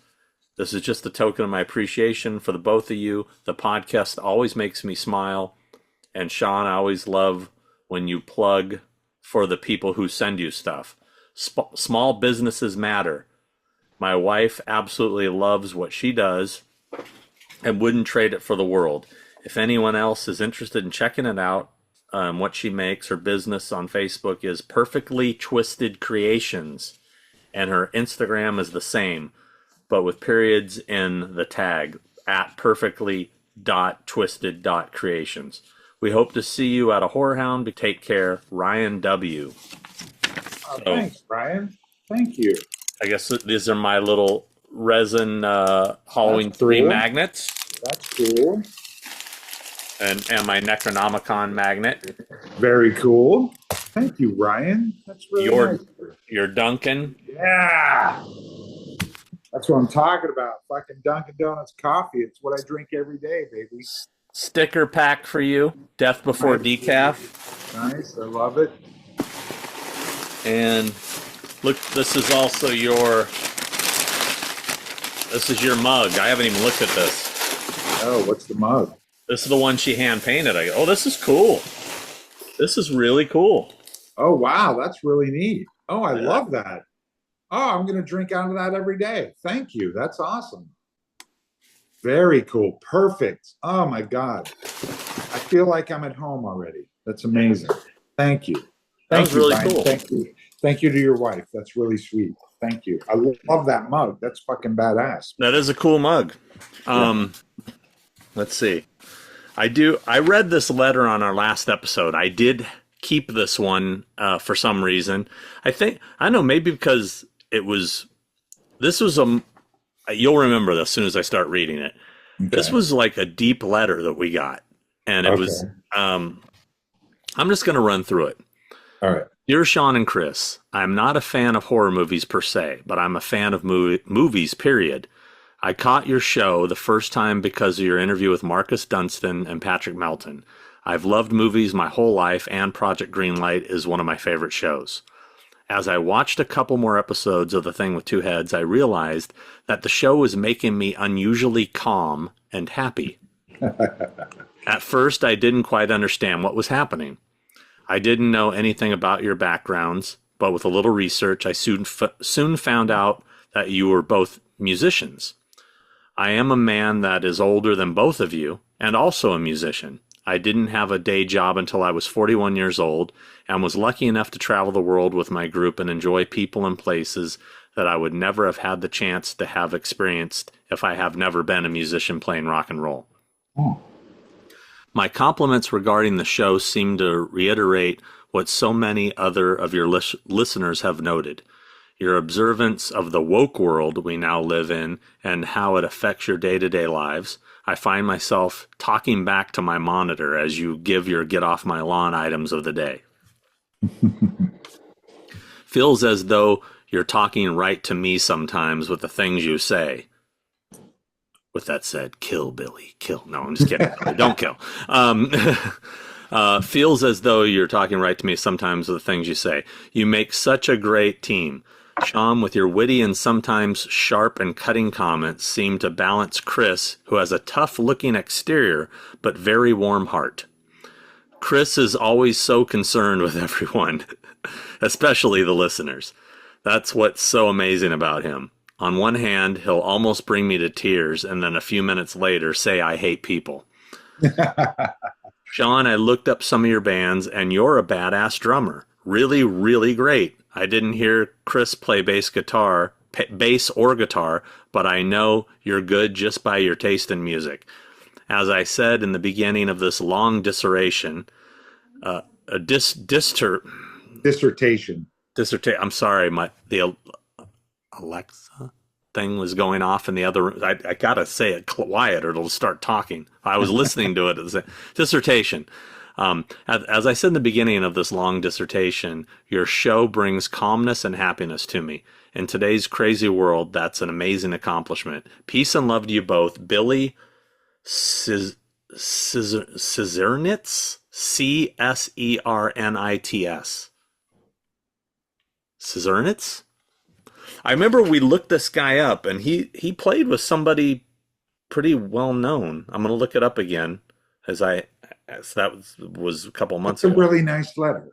This is just a token of my appreciation for the both of you. The podcast always makes me smile. And Sean, I always love when you plug for the people who send you stuff. Small businesses matter. My wife absolutely loves what she does and wouldn't trade it for the world. If anyone else is interested in checking it out, what she makes, her business on Facebook is Perfectly Twisted Creations. And her Instagram is the same, but with periods in the tag at perfectly.twisted.creations. We hope to see you at a Horror Hound. Take care, Ryan W. Thanks, Ryan. Thank you. I guess these are my little resin Halloween 3 magnets. That's cool. And my Necronomicon magnet. Very cool. Thank you, Ryan. That's really nice. Your Duncan. Yeah. That's what I'm talking about. Fucking Dunkin' Donuts coffee. It's what I drink every day, baby. Sticker pack for you. Death Before Decaf. Nice. I love it. And look, this is also your mug. I haven't even looked at this. Oh, what's the mug? This is the one she hand painted. I go, oh, this is cool. This is really cool. Oh, wow. That's really neat. Oh, I Yeah. love that. Oh, I'm going to drink out of that every day. Thank you. That's awesome. Very cool. Perfect. Oh, my God. I feel like I'm at home already. That's amazing. Thank you. That was Thank you, really Brian. cool. Thank you. Thank you to your wife. That's really sweet. Thank you. I love that mug. That's fucking badass. That is a cool mug. Yeah. Let's see. I read this letter on our last episode. I did keep this one for some reason. I know maybe because this was you'll remember this as soon as I start reading it. Okay. This was like a deep letter that we got. And it was, I'm just going to run through it. All right. Dear Sean and Chris, I'm not a fan of horror movies per se, but I'm a fan of movies, period. I caught your show the first time because of your interview with Marcus Dunstan and Patrick Melton. I've loved movies my whole life, and Project Greenlight is one of my favorite shows. As I watched a couple more episodes of The Thing with Two Heads, I realized that the show was making me unusually calm and happy. At first, I didn't quite understand what was happening. I didn't know anything about your backgrounds, but with a little research, I soon found out that you were both musicians. I am a man that is older than both of you, and also a musician. I didn't have a day job until I was 41 years old, and was lucky enough to travel the world with my group and enjoy people and places that I would never have had the chance to have experienced if I have never been a musician playing rock and roll. Oh. My compliments regarding the show seem to reiterate what so many other of your listeners have noted. Your observance of the woke world we now live in and how it affects your day-to-day lives. I find myself talking back to my monitor as you give your get off my lawn items of the day. Feels as though you're talking right to me sometimes with the things you say. With that said, kill Billy, kill. No, I'm just kidding. Don't kill. Feels as though you're talking right to me sometimes with the things you say. You make such a great team. Sean, with your witty and sometimes sharp and cutting comments, seem to balance Chris, who has a tough-looking exterior but very warm heart. Chris is always so concerned with everyone, especially the listeners. That's what's so amazing about him. On one hand, he'll almost bring me to tears, and then a few minutes later say I hate people. Sean, I looked up some of your bands, and you're a badass drummer. Really, really great. I didn't hear Chris play bass or guitar, but I know you're good just by your taste in music. As I said in the beginning of this long dissertation, Dissertation. I'm sorry, the Alexa thing was going off in the other room. I gotta say it quiet or it'll start talking. I was listening to it as a dissertation. As I said in the beginning of this long dissertation, your show brings calmness and happiness to me. In today's crazy world, that's an amazing accomplishment. Peace and love to you both. Billy Cizernitz? Cernits? Cizernitz? I remember we looked this guy up, and he played with somebody pretty well known. I'm going to look it up again, as that was a couple months ago. It's a really nice letter.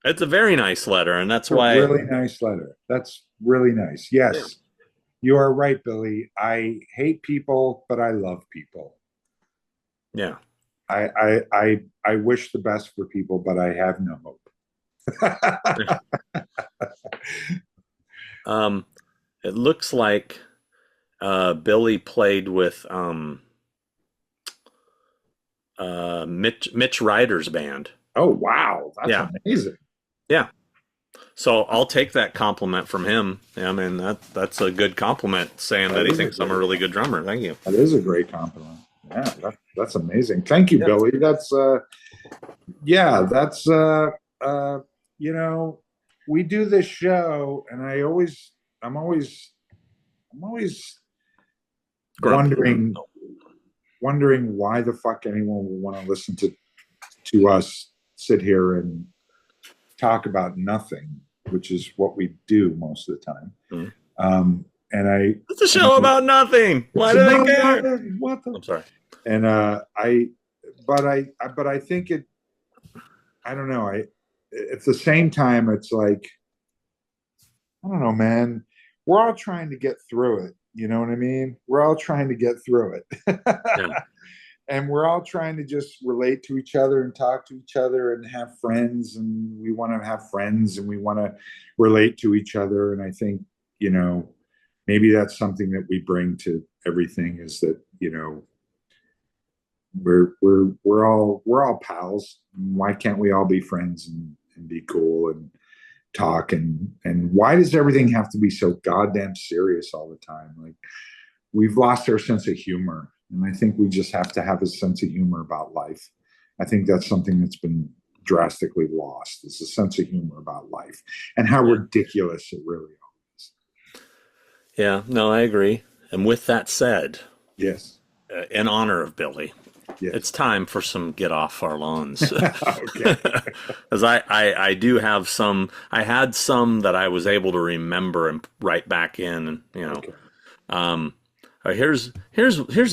It's a very nice letter, and that's why. A really nice letter. That's really nice. Yes, yeah. You are right, Billy. I hate people, but I love people. Yeah. I wish the best for people, but I have no hope. It looks like Billy played with Mitch Ryder's band. Oh wow, that's amazing. Yeah. So I'll take that compliment from him. I mean that's a good compliment, saying that he thinks I'm a really good drummer. Thank you. That is a great compliment. Yeah, that's amazing. Thank you, Billy. That's you know, we do this show, and I'm always wondering why the fuck anyone would want to listen to us sit here and talk about nothing, which is what we do most of the time. Mm-hmm. It's a show about nothing. Why do they care? I'm sorry. And I think I don't know. At the same time, it's like, I don't know, man. We're all trying to get through it. You know what I mean? We're all trying to get through it. Yeah. And we're all trying to just relate to each other and talk to each other and have friends. And we want to have friends and we want to relate to each other. And I think, you know, maybe that's something that we bring to everything is that, you know, we're all pals. Why can't we all be friends and be cool and talk and why does everything have to be so goddamn serious all the time? Like we've lost our sense of humor, and I think we just have to have a sense of humor about life. I think that's something that's been drastically lost. Is a sense of humor about life and how ridiculous it really is. Yeah, no, I agree. And with that said, Yes. In honor of Billy, Yes. it's time for some get off our lawns. Okay. Because I do have some, I had some that I was able to remember and write back in, you know. Okay. Here's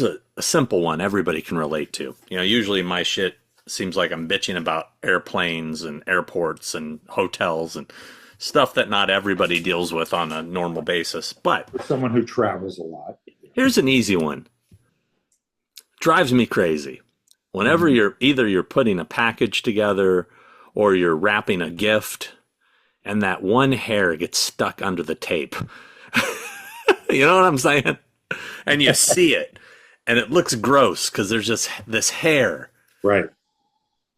a simple one everybody can relate to. You know, usually my shit seems like I'm bitching about airplanes and airports and hotels and stuff that not everybody deals with on a normal basis. But For someone who travels a lot. here's an easy one. Drives me crazy. Whenever you're putting a package together or you're wrapping a gift and that one hair gets stuck under the tape. You know what I'm saying? And you see it and it looks gross because there's just this hair. Right.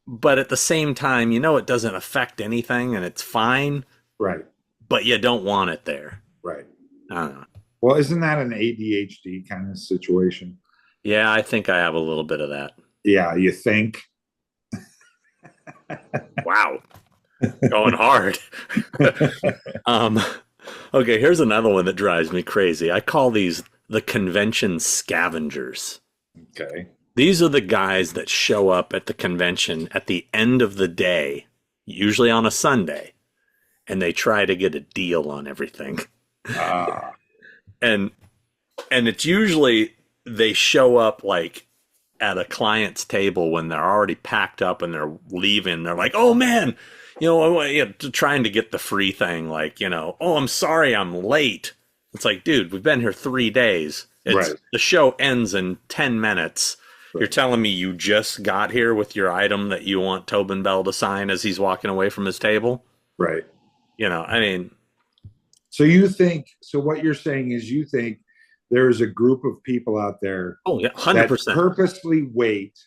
But at the same time, you know it doesn't affect anything and it's fine. Right. But you don't want it there. Right. I don't know. Well, isn't that an ADHD kind of situation? Yeah, I think I have a little bit of that. Yeah, you think? Wow. Going hard. Okay, here's another one that drives me crazy. I call these the convention scavengers. Okay. These are the guys that show up at the convention at the end of the day, usually on a Sunday, and they try to get a deal on everything. And it's usually they show up like at a client's table when they're already packed up and they're leaving. They're like, "Oh man, trying to get the free thing, like, oh, I'm sorry I'm late." It's like, dude, we've been here 3 days. Right. The show ends in 10 minutes. Right. You're telling me you just got here with your item that you want Tobin Bell to sign as he's walking away from his table? Right. I mean. So what you're saying is you think there's a group of people out there 100%. that purposely wait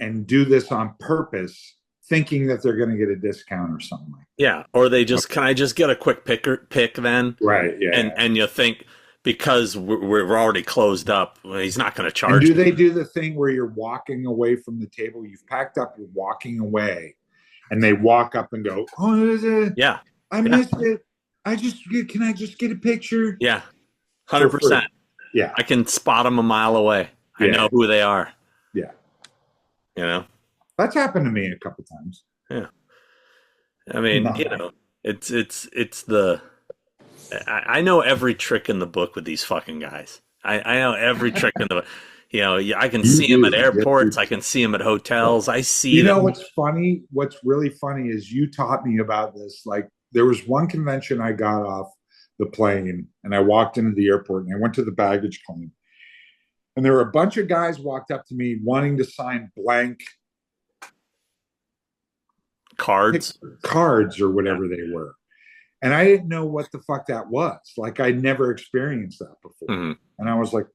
and do this on purpose, thinking that they're going to get a discount or something like that. Yeah, or they just, can I just get a quick pick then? Right, yeah. And you think, because we're already closed up, he's not going to charge. And do they do the thing where you're walking away from the table, you've packed up, you're walking away, and they walk up and go, "Oh, yeah, I missed it. Can I just get a picture?" Yeah, 100%. Yeah, I can spot them a mile away. I know who they are. Yeah, that's happened to me a couple times. Yeah, I mean, it's the. I know every trick in the book with these fucking guys. I know every trick in the book. I can see them at airports. I can see them at hotels. I see them. What's funny? What's really funny is you taught me about this. Like, there was one convention I got off the plane and I walked into the airport and I went to the baggage claim. And there were a bunch of guys walked up to me wanting to sign blank cards or whatever they were. And I didn't know what the fuck that was. Like, I'd never experienced that before. Mm-hmm. And I was like,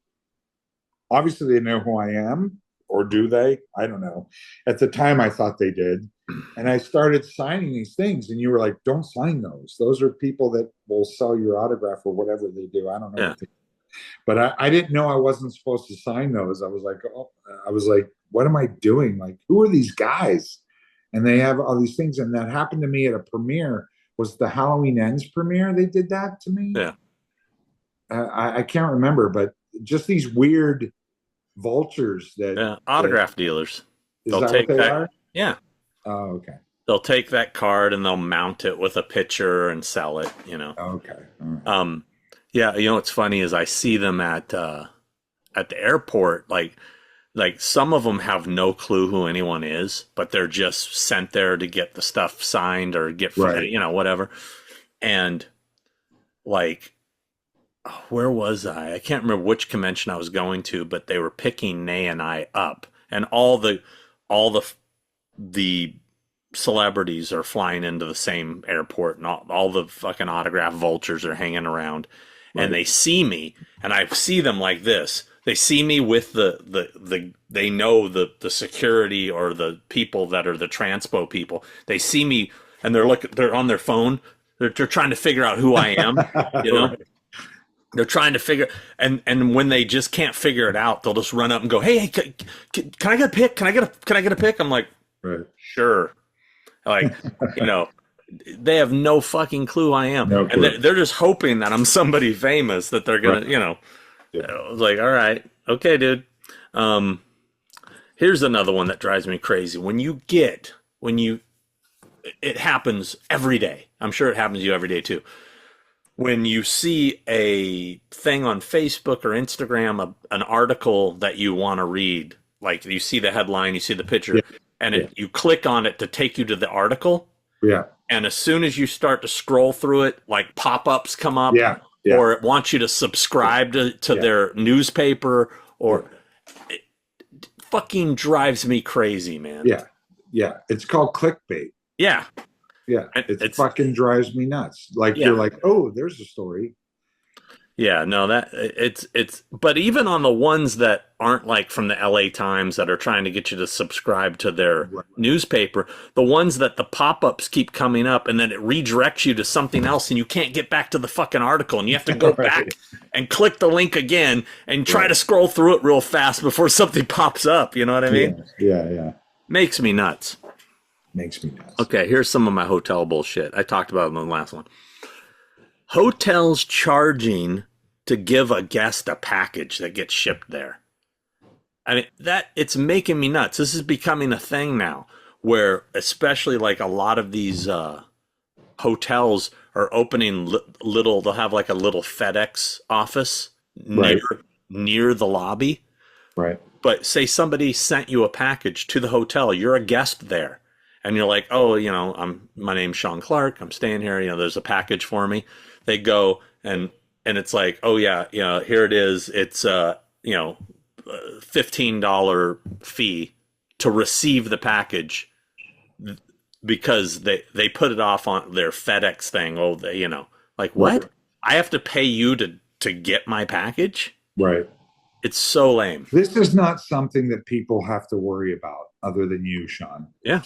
obviously they know who I am, or do they? I don't know. At the time, I thought they did. And I started signing these things, and you were like, "Don't sign those. Those are people that will sell your autograph or whatever they do." I don't know. Yeah. But I didn't know I wasn't supposed to sign those. I was like, what am I doing? Like, who are these guys? And they have all these things. And that happened to me at a premiere. Was the Halloween Ends premiere? They did that to me. Yeah. I can't remember, but just these weird vultures autograph dealers. They'll take what they are? Yeah. Oh, okay. They'll take that card and they'll mount it with a picture and sell it. Okay. All right. Yeah. What's funny is I see them at the airport. Like, like some of them have no clue who anyone is, but they're just sent there to get the stuff signed or get, Right. you know, whatever. And like, where was I? I can't remember which convention I was going to, but they were picking Nay and I up, and all the celebrities are flying into the same airport, and all the fucking autograph vultures are hanging around, Right. and they see me, and I see them like this. They see me with they know the security or the people that are the transpo people. They see me and they're on their phone. They're trying to figure out who I am, you know? Right. They're trying to figure, and when they just can't figure it out, they'll just run up and go, "Hey, can I get a pic? Can I get a pic?" I'm like, Right. "Sure." Like, you know, they have no fucking clue who I am, No and clue. they're just hoping that I'm somebody famous that they're gonna, Right. you know. Yeah. I was like, "All right, okay, dude." Here's another one that drives me crazy. It happens every day. I'm sure it happens to you every day too. When you see a thing on Facebook or Instagram, an article that you want to read, like you see the headline, you see the picture, Yeah. and Yeah. you click on it to take you to the article. Yeah. And as soon as you start to scroll through it, like pop-ups come up, Yeah. Yeah. or it wants you to subscribe to Yeah. their newspaper, or it fucking drives me crazy, man. Yeah. Yeah. It's called clickbait. Yeah. Yeah. It's It fucking drives me nuts. Like Yeah. you're like, oh, there's a story. Yeah, no, that it's but even on the ones that aren't like from the LA Times that are trying to get you to subscribe to their Right. newspaper, the ones that the pop-ups keep coming up and then it redirects you to something else and you can't get back to the fucking article and you have to go Right. back and click the link again and try Right. to scroll through it real fast before something pops up, you know what I mean? Yeah. Yeah. Makes me nuts. Makes me nuts. Okay, here's some of my hotel bullshit. I talked about it in the last one. Hotels charging to give a guest a package that gets shipped there. I mean, it's making me nuts. This is becoming a thing now where especially like a lot of these hotels are opening they'll have like a little FedEx office Right. near the lobby. Right. But say somebody sent you a package to the hotel, you're a guest there. And you're like, "Oh, you know, my name's Sean Clark. I'm staying here. You know, there's a package for me." They go and it's like, "Oh yeah, you know, here it is. It's you know, $15 fee to receive the package because they put it off on their FedEx thing." Oh, you know, like what? Right. I have to pay you to get my package? Right. It's so lame. This is not something that people have to worry about other than you, Sean. Yeah,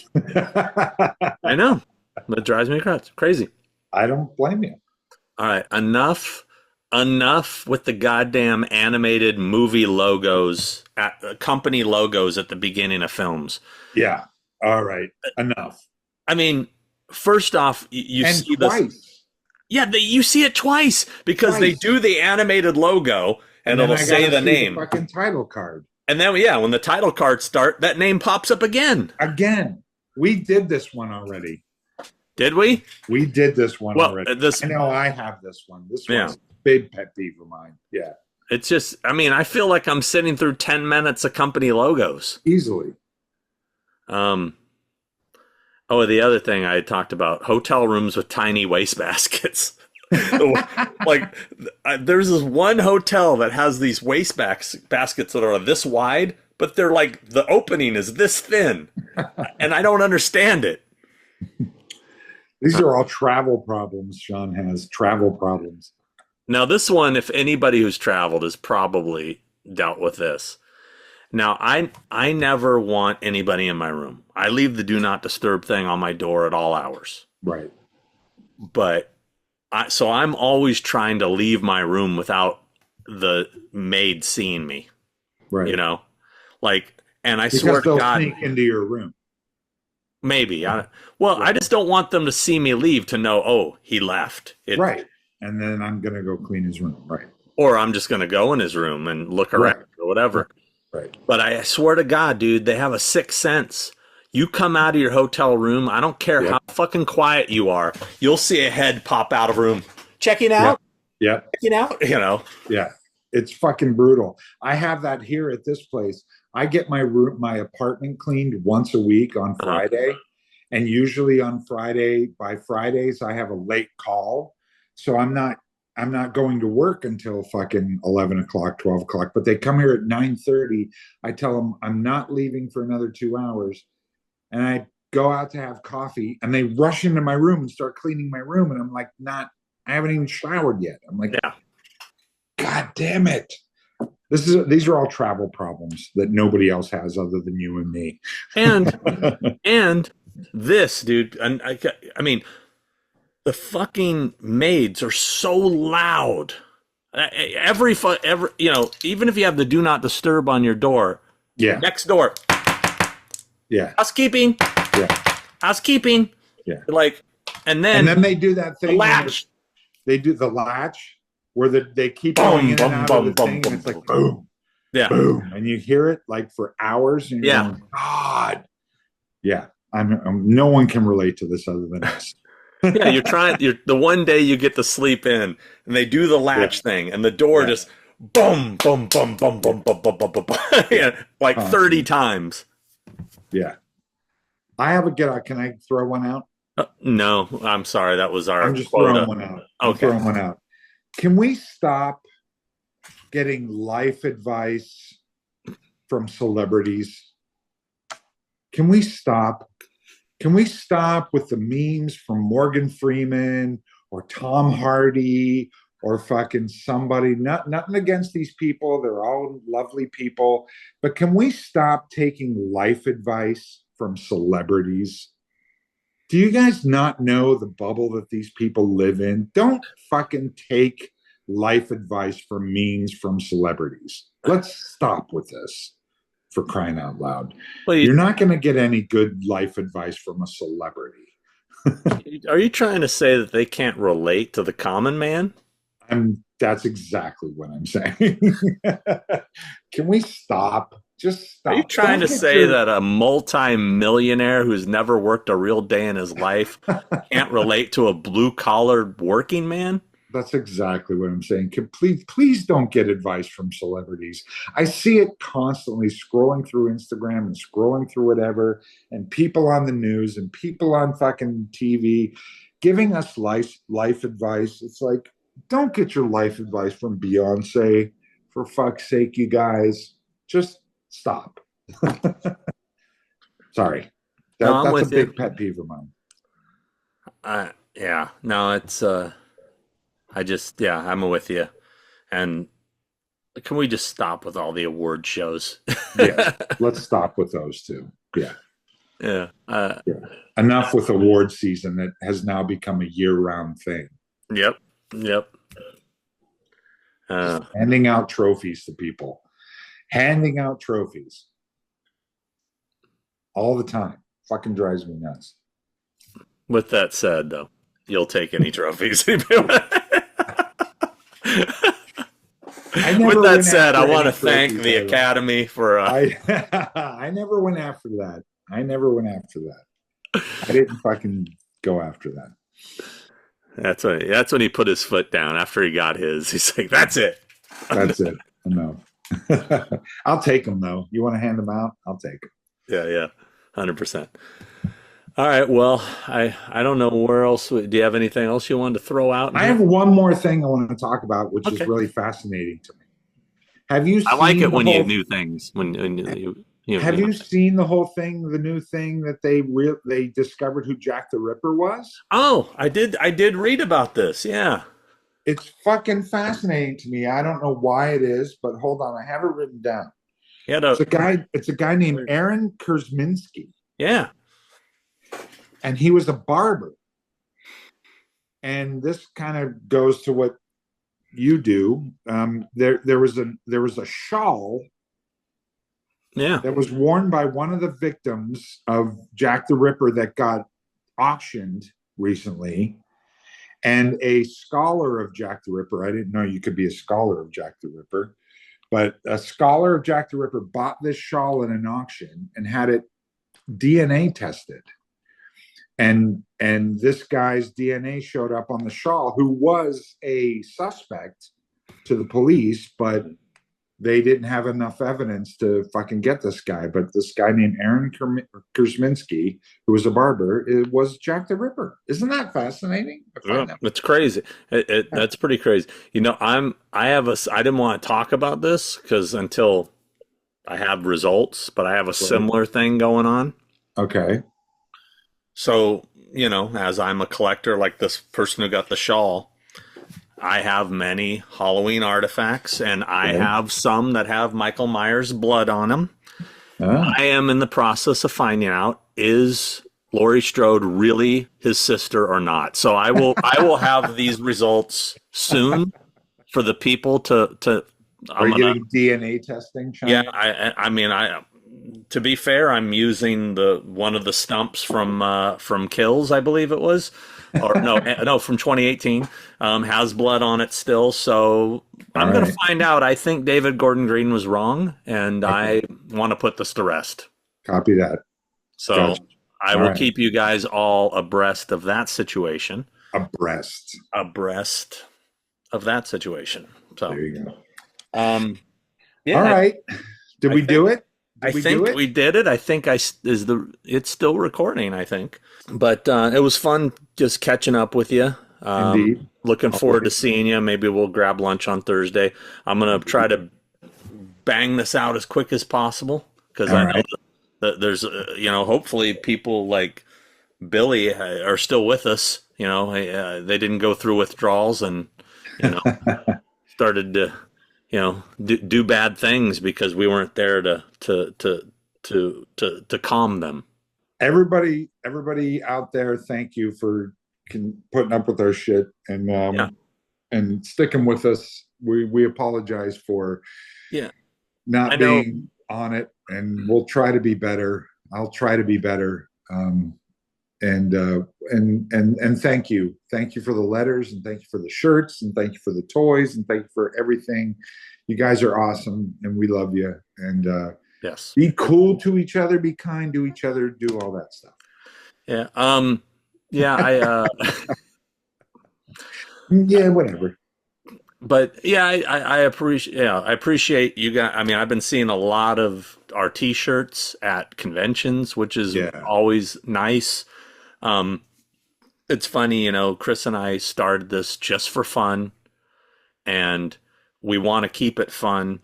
I know. That drives me crazy. I don't blame you. All right, enough with the goddamn animated movie logos, company logos at the beginning of films. Yeah. All right. Enough. I mean, first off, you And see twice. this. Yeah, you see it twice because they Twice. do the animated logo and then it'll I say gotta the see name. fucking title card. And then, yeah, when the title cards start, that name pops up again. Again. We did this one already. Did we? We did this one Well, already. this I know I have this one. This Yeah. one's a big pet peeve of mine. Yeah. it's just, I mean, I feel like I'm sitting through 10 minutes of company logos. Easily. Oh, the other thing I had talked about, hotel rooms with tiny wastebaskets. Like, there's this one hotel that has these baskets that are this wide, but they're like, the opening is this thin. And I don't understand it. These are all travel problems Sean has. Travel problems. Now, this one, if anybody who's traveled has probably dealt with this. Now, I never want anybody in my room. I leave the do not disturb thing on my door at all hours. Right. But so I'm always trying to leave my room without the maid seeing me. Right. You know, like, and I Because swear to they'll God, sneak into your room. maybe. I just don't want them to see me leave to know, oh, he left. Right. And then I'm going to go clean his room. Right. Or I'm just going to go in his room and look around or whatever. Right. But I swear to God, dude, they have a sixth sense. You come out of your hotel room, I don't care how fucking quiet you are, you'll see a head pop out of a room. Checking out? Yeah. Checking out? You know? Yeah. It's fucking brutal. I have that here at this place. I get my apartment cleaned once a week on Uh-huh. Friday, and usually on by Fridays I have a late call, so I'm not going to work until fucking 11 o'clock, 12 o'clock. But they come here at 9:30. I tell them I'm not leaving for another 2 hours, and I go out to have coffee, and they rush into my room and start cleaning my room, and I'm like, not. I haven't even showered yet. I'm like, Yeah. God damn it. These are all travel problems that nobody else has other than you and me. And this, dude, and I mean, the fucking maids are so loud. Every even if you have the do not disturb on your door, Yeah. next door, Yeah. housekeeping, Yeah. housekeeping, Yeah. like, and And then then they do that the thing. latch, They do the latch where they keep boom, going in and boom, out of boom, the boom, thing, and boom, it's like boom. boom, Yeah, boom, and you hear it like for hours, and you're yeah. going, God. Yeah. No one can relate to this other than us. Yeah, you're the one day you get to sleep in and they do the Yeah. latch thing and the door Yeah. just boom, boom, boom, boom, boom, boom, boom, boom, boom, boom. Yeah, like 30 times. Yeah. I have a get out. Can I throw one out? No, I'm sorry. That was our I'm just quota. throwing one out. I'm Okay. throwing one out. Can we stop getting life advice from celebrities? Can we stop? Can we stop with the memes from Morgan Freeman or Tom Hardy or fucking somebody? Nothing against these people. They're all lovely people. But can we stop taking life advice from celebrities? Do you guys not know the bubble that these people live in? Don't fucking take life advice from memes from celebrities. Let's stop with this, for crying out loud. Well, You're not going to get any good life advice from a celebrity. are you trying to say that they can't relate to the common man? That's exactly what I'm saying. Can we stop? Just stop. Are you trying to say that a multi-millionaire who's never worked a real day in his life can't relate to a blue-collar working man? That's exactly what I'm saying. Please don't get advice from celebrities. I see it constantly scrolling through Instagram and scrolling through whatever, and people on the news and people on fucking TV giving us life advice. It's like, don't get your life advice from Beyonce. For fuck's sake, you guys, just stop. Sorry. No, I'm That's a with you. big pet peeve of mine. Yeah, no, it's I'm with you. And can we just stop with all the award shows? Yeah, let's stop with those two. Yeah. Yeah. Yeah. Enough with award season that has now become a year-round thing. Yep. Handing out trophies to people. Handing out trophies. All the time. Fucking drives me nuts. With that said, though, you'll take any trophies. With that said, I want to thank the Academy for. I never went after that. I didn't fucking go after that. That's when he put his foot down after he got his. He's like, "That's it. That's it. No, I'll take them though. You want to hand them out? I'll take them. Yeah, 100%. All right. Well, I don't know where else. Do you have anything else you wanted to throw out? I have one more thing I want to talk about, which is really fascinating to me. Have you? I like it when you do things. Have you seen the whole thing? The new thing that they discovered who Jack the Ripper was? Oh, I did read about this. Yeah. It's fucking fascinating to me. I don't know why it is, but hold on, I have it written down. It's a guy named Aaron Kurzminski. Yeah. And he was a barber. And this kind of goes to what you do. There was a shawl that was worn by one of the victims of Jack the Ripper that got auctioned recently. And a scholar of Jack the Ripper, I didn't know you could be a scholar of Jack the Ripper, but a scholar of Jack the Ripper bought this shawl in an auction and had it DNA tested. And this guy's DNA showed up on the shawl, who was a suspect to the police, but they didn't have enough evidence to fucking get this guy. But this guy named Aaron Kurzminski, who was a barber, it was Jack the Ripper. Isn't that fascinating? Yeah, it's crazy. That's pretty crazy. You know, I didn't want to talk about this because until I have results, but I have a similar thing going on. Okay. So, you know, as I'm a collector, like this person who got the shawl, I have many Halloween artifacts, and I have some that have Michael Myers' blood on them. I am in the process of finding out, is Laurie Strode really his sister or not? So I will have these results soon for the people to. Are you getting DNA testing? Yeah, I mean, to be fair, I'm using one of the stumps from Kills, I believe it was, or no, from 2018. Has blood on it still, so I'm going to find out. I think David Gordon Green was wrong, and I want to put this to rest. Copy that. So gotcha. I will keep you guys all abreast of that situation. Abreast of that situation. So there you go. Yeah. All right. Did we do it? I think we did it. I think it's still recording, I think. But it was fun just catching up with you. Indeed. Looking forward to seeing you. Maybe we'll grab lunch on Thursday. I'm going to try to bang this out as quick as possible because I know that there's, hopefully people like Billy are still with us. You know, they didn't go through withdrawals and, started to, do bad things because we weren't there to calm them. Everybody out there, thank you for putting up with our shit and sticking with us. We apologize for not being on it, and we'll try to be better. I'll try to be better. And thank you for the letters, and thank you for the shirts, and thank you for the toys, and thank you for everything. You guys are awesome, and we love you. And yes, be cool to each other, be kind to each other, do all that stuff. Yeah. I yeah, whatever. But yeah, I appreciate you guys. I mean, I've been seeing a lot of our t-shirts at conventions, which is always nice. It's funny, Chris and I started this just for fun, and we want to keep it fun.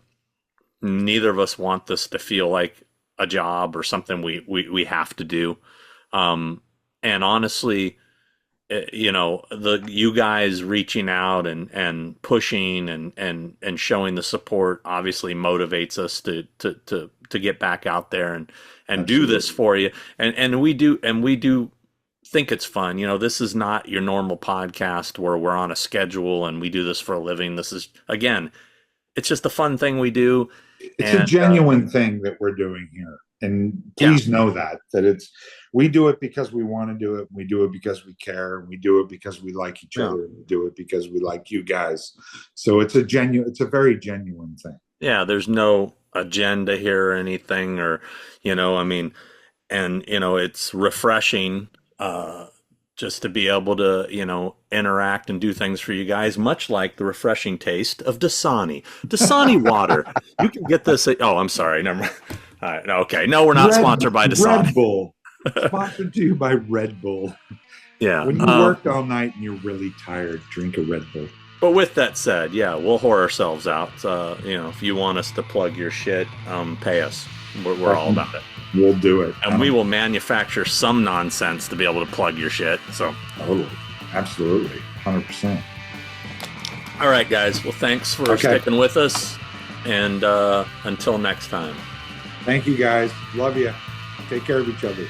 Neither of us want this to feel like a job or something we have to do. And honestly, you guys reaching out and pushing and showing the support obviously motivates us to get back out there and do this for you. And we do think it's fun. This is not your normal podcast where we're on a schedule and we do this for a living. This is, again, it's just a fun thing we do. It's a genuine thing that we're doing here. And please know that we do it because we want to do it. We do it because we care. We do it because we like each other. We do it because we like you guys. So it's a very genuine thing. Yeah. There's no agenda here or anything, or, it's refreshing, just to be able to, interact and do things for you guys, much like the refreshing taste of Dasani. Dasani water. You can get this I'm sorry. Never mind. All right, okay. No, we're not sponsored by Dasani. Red Bull. Sponsored to you by Red Bull. Yeah. When you worked all night and you're really tired, drink a Red Bull. But with that said, we'll whore ourselves out. If you want us to plug your shit, pay us. We're all about it. We'll do it. And we will manufacture some nonsense to be able to plug your shit. So. Totally. Absolutely. 100%. All right, guys. Well, thanks for sticking with us. And until next time. Thank you, guys. Love you. Take care of each other.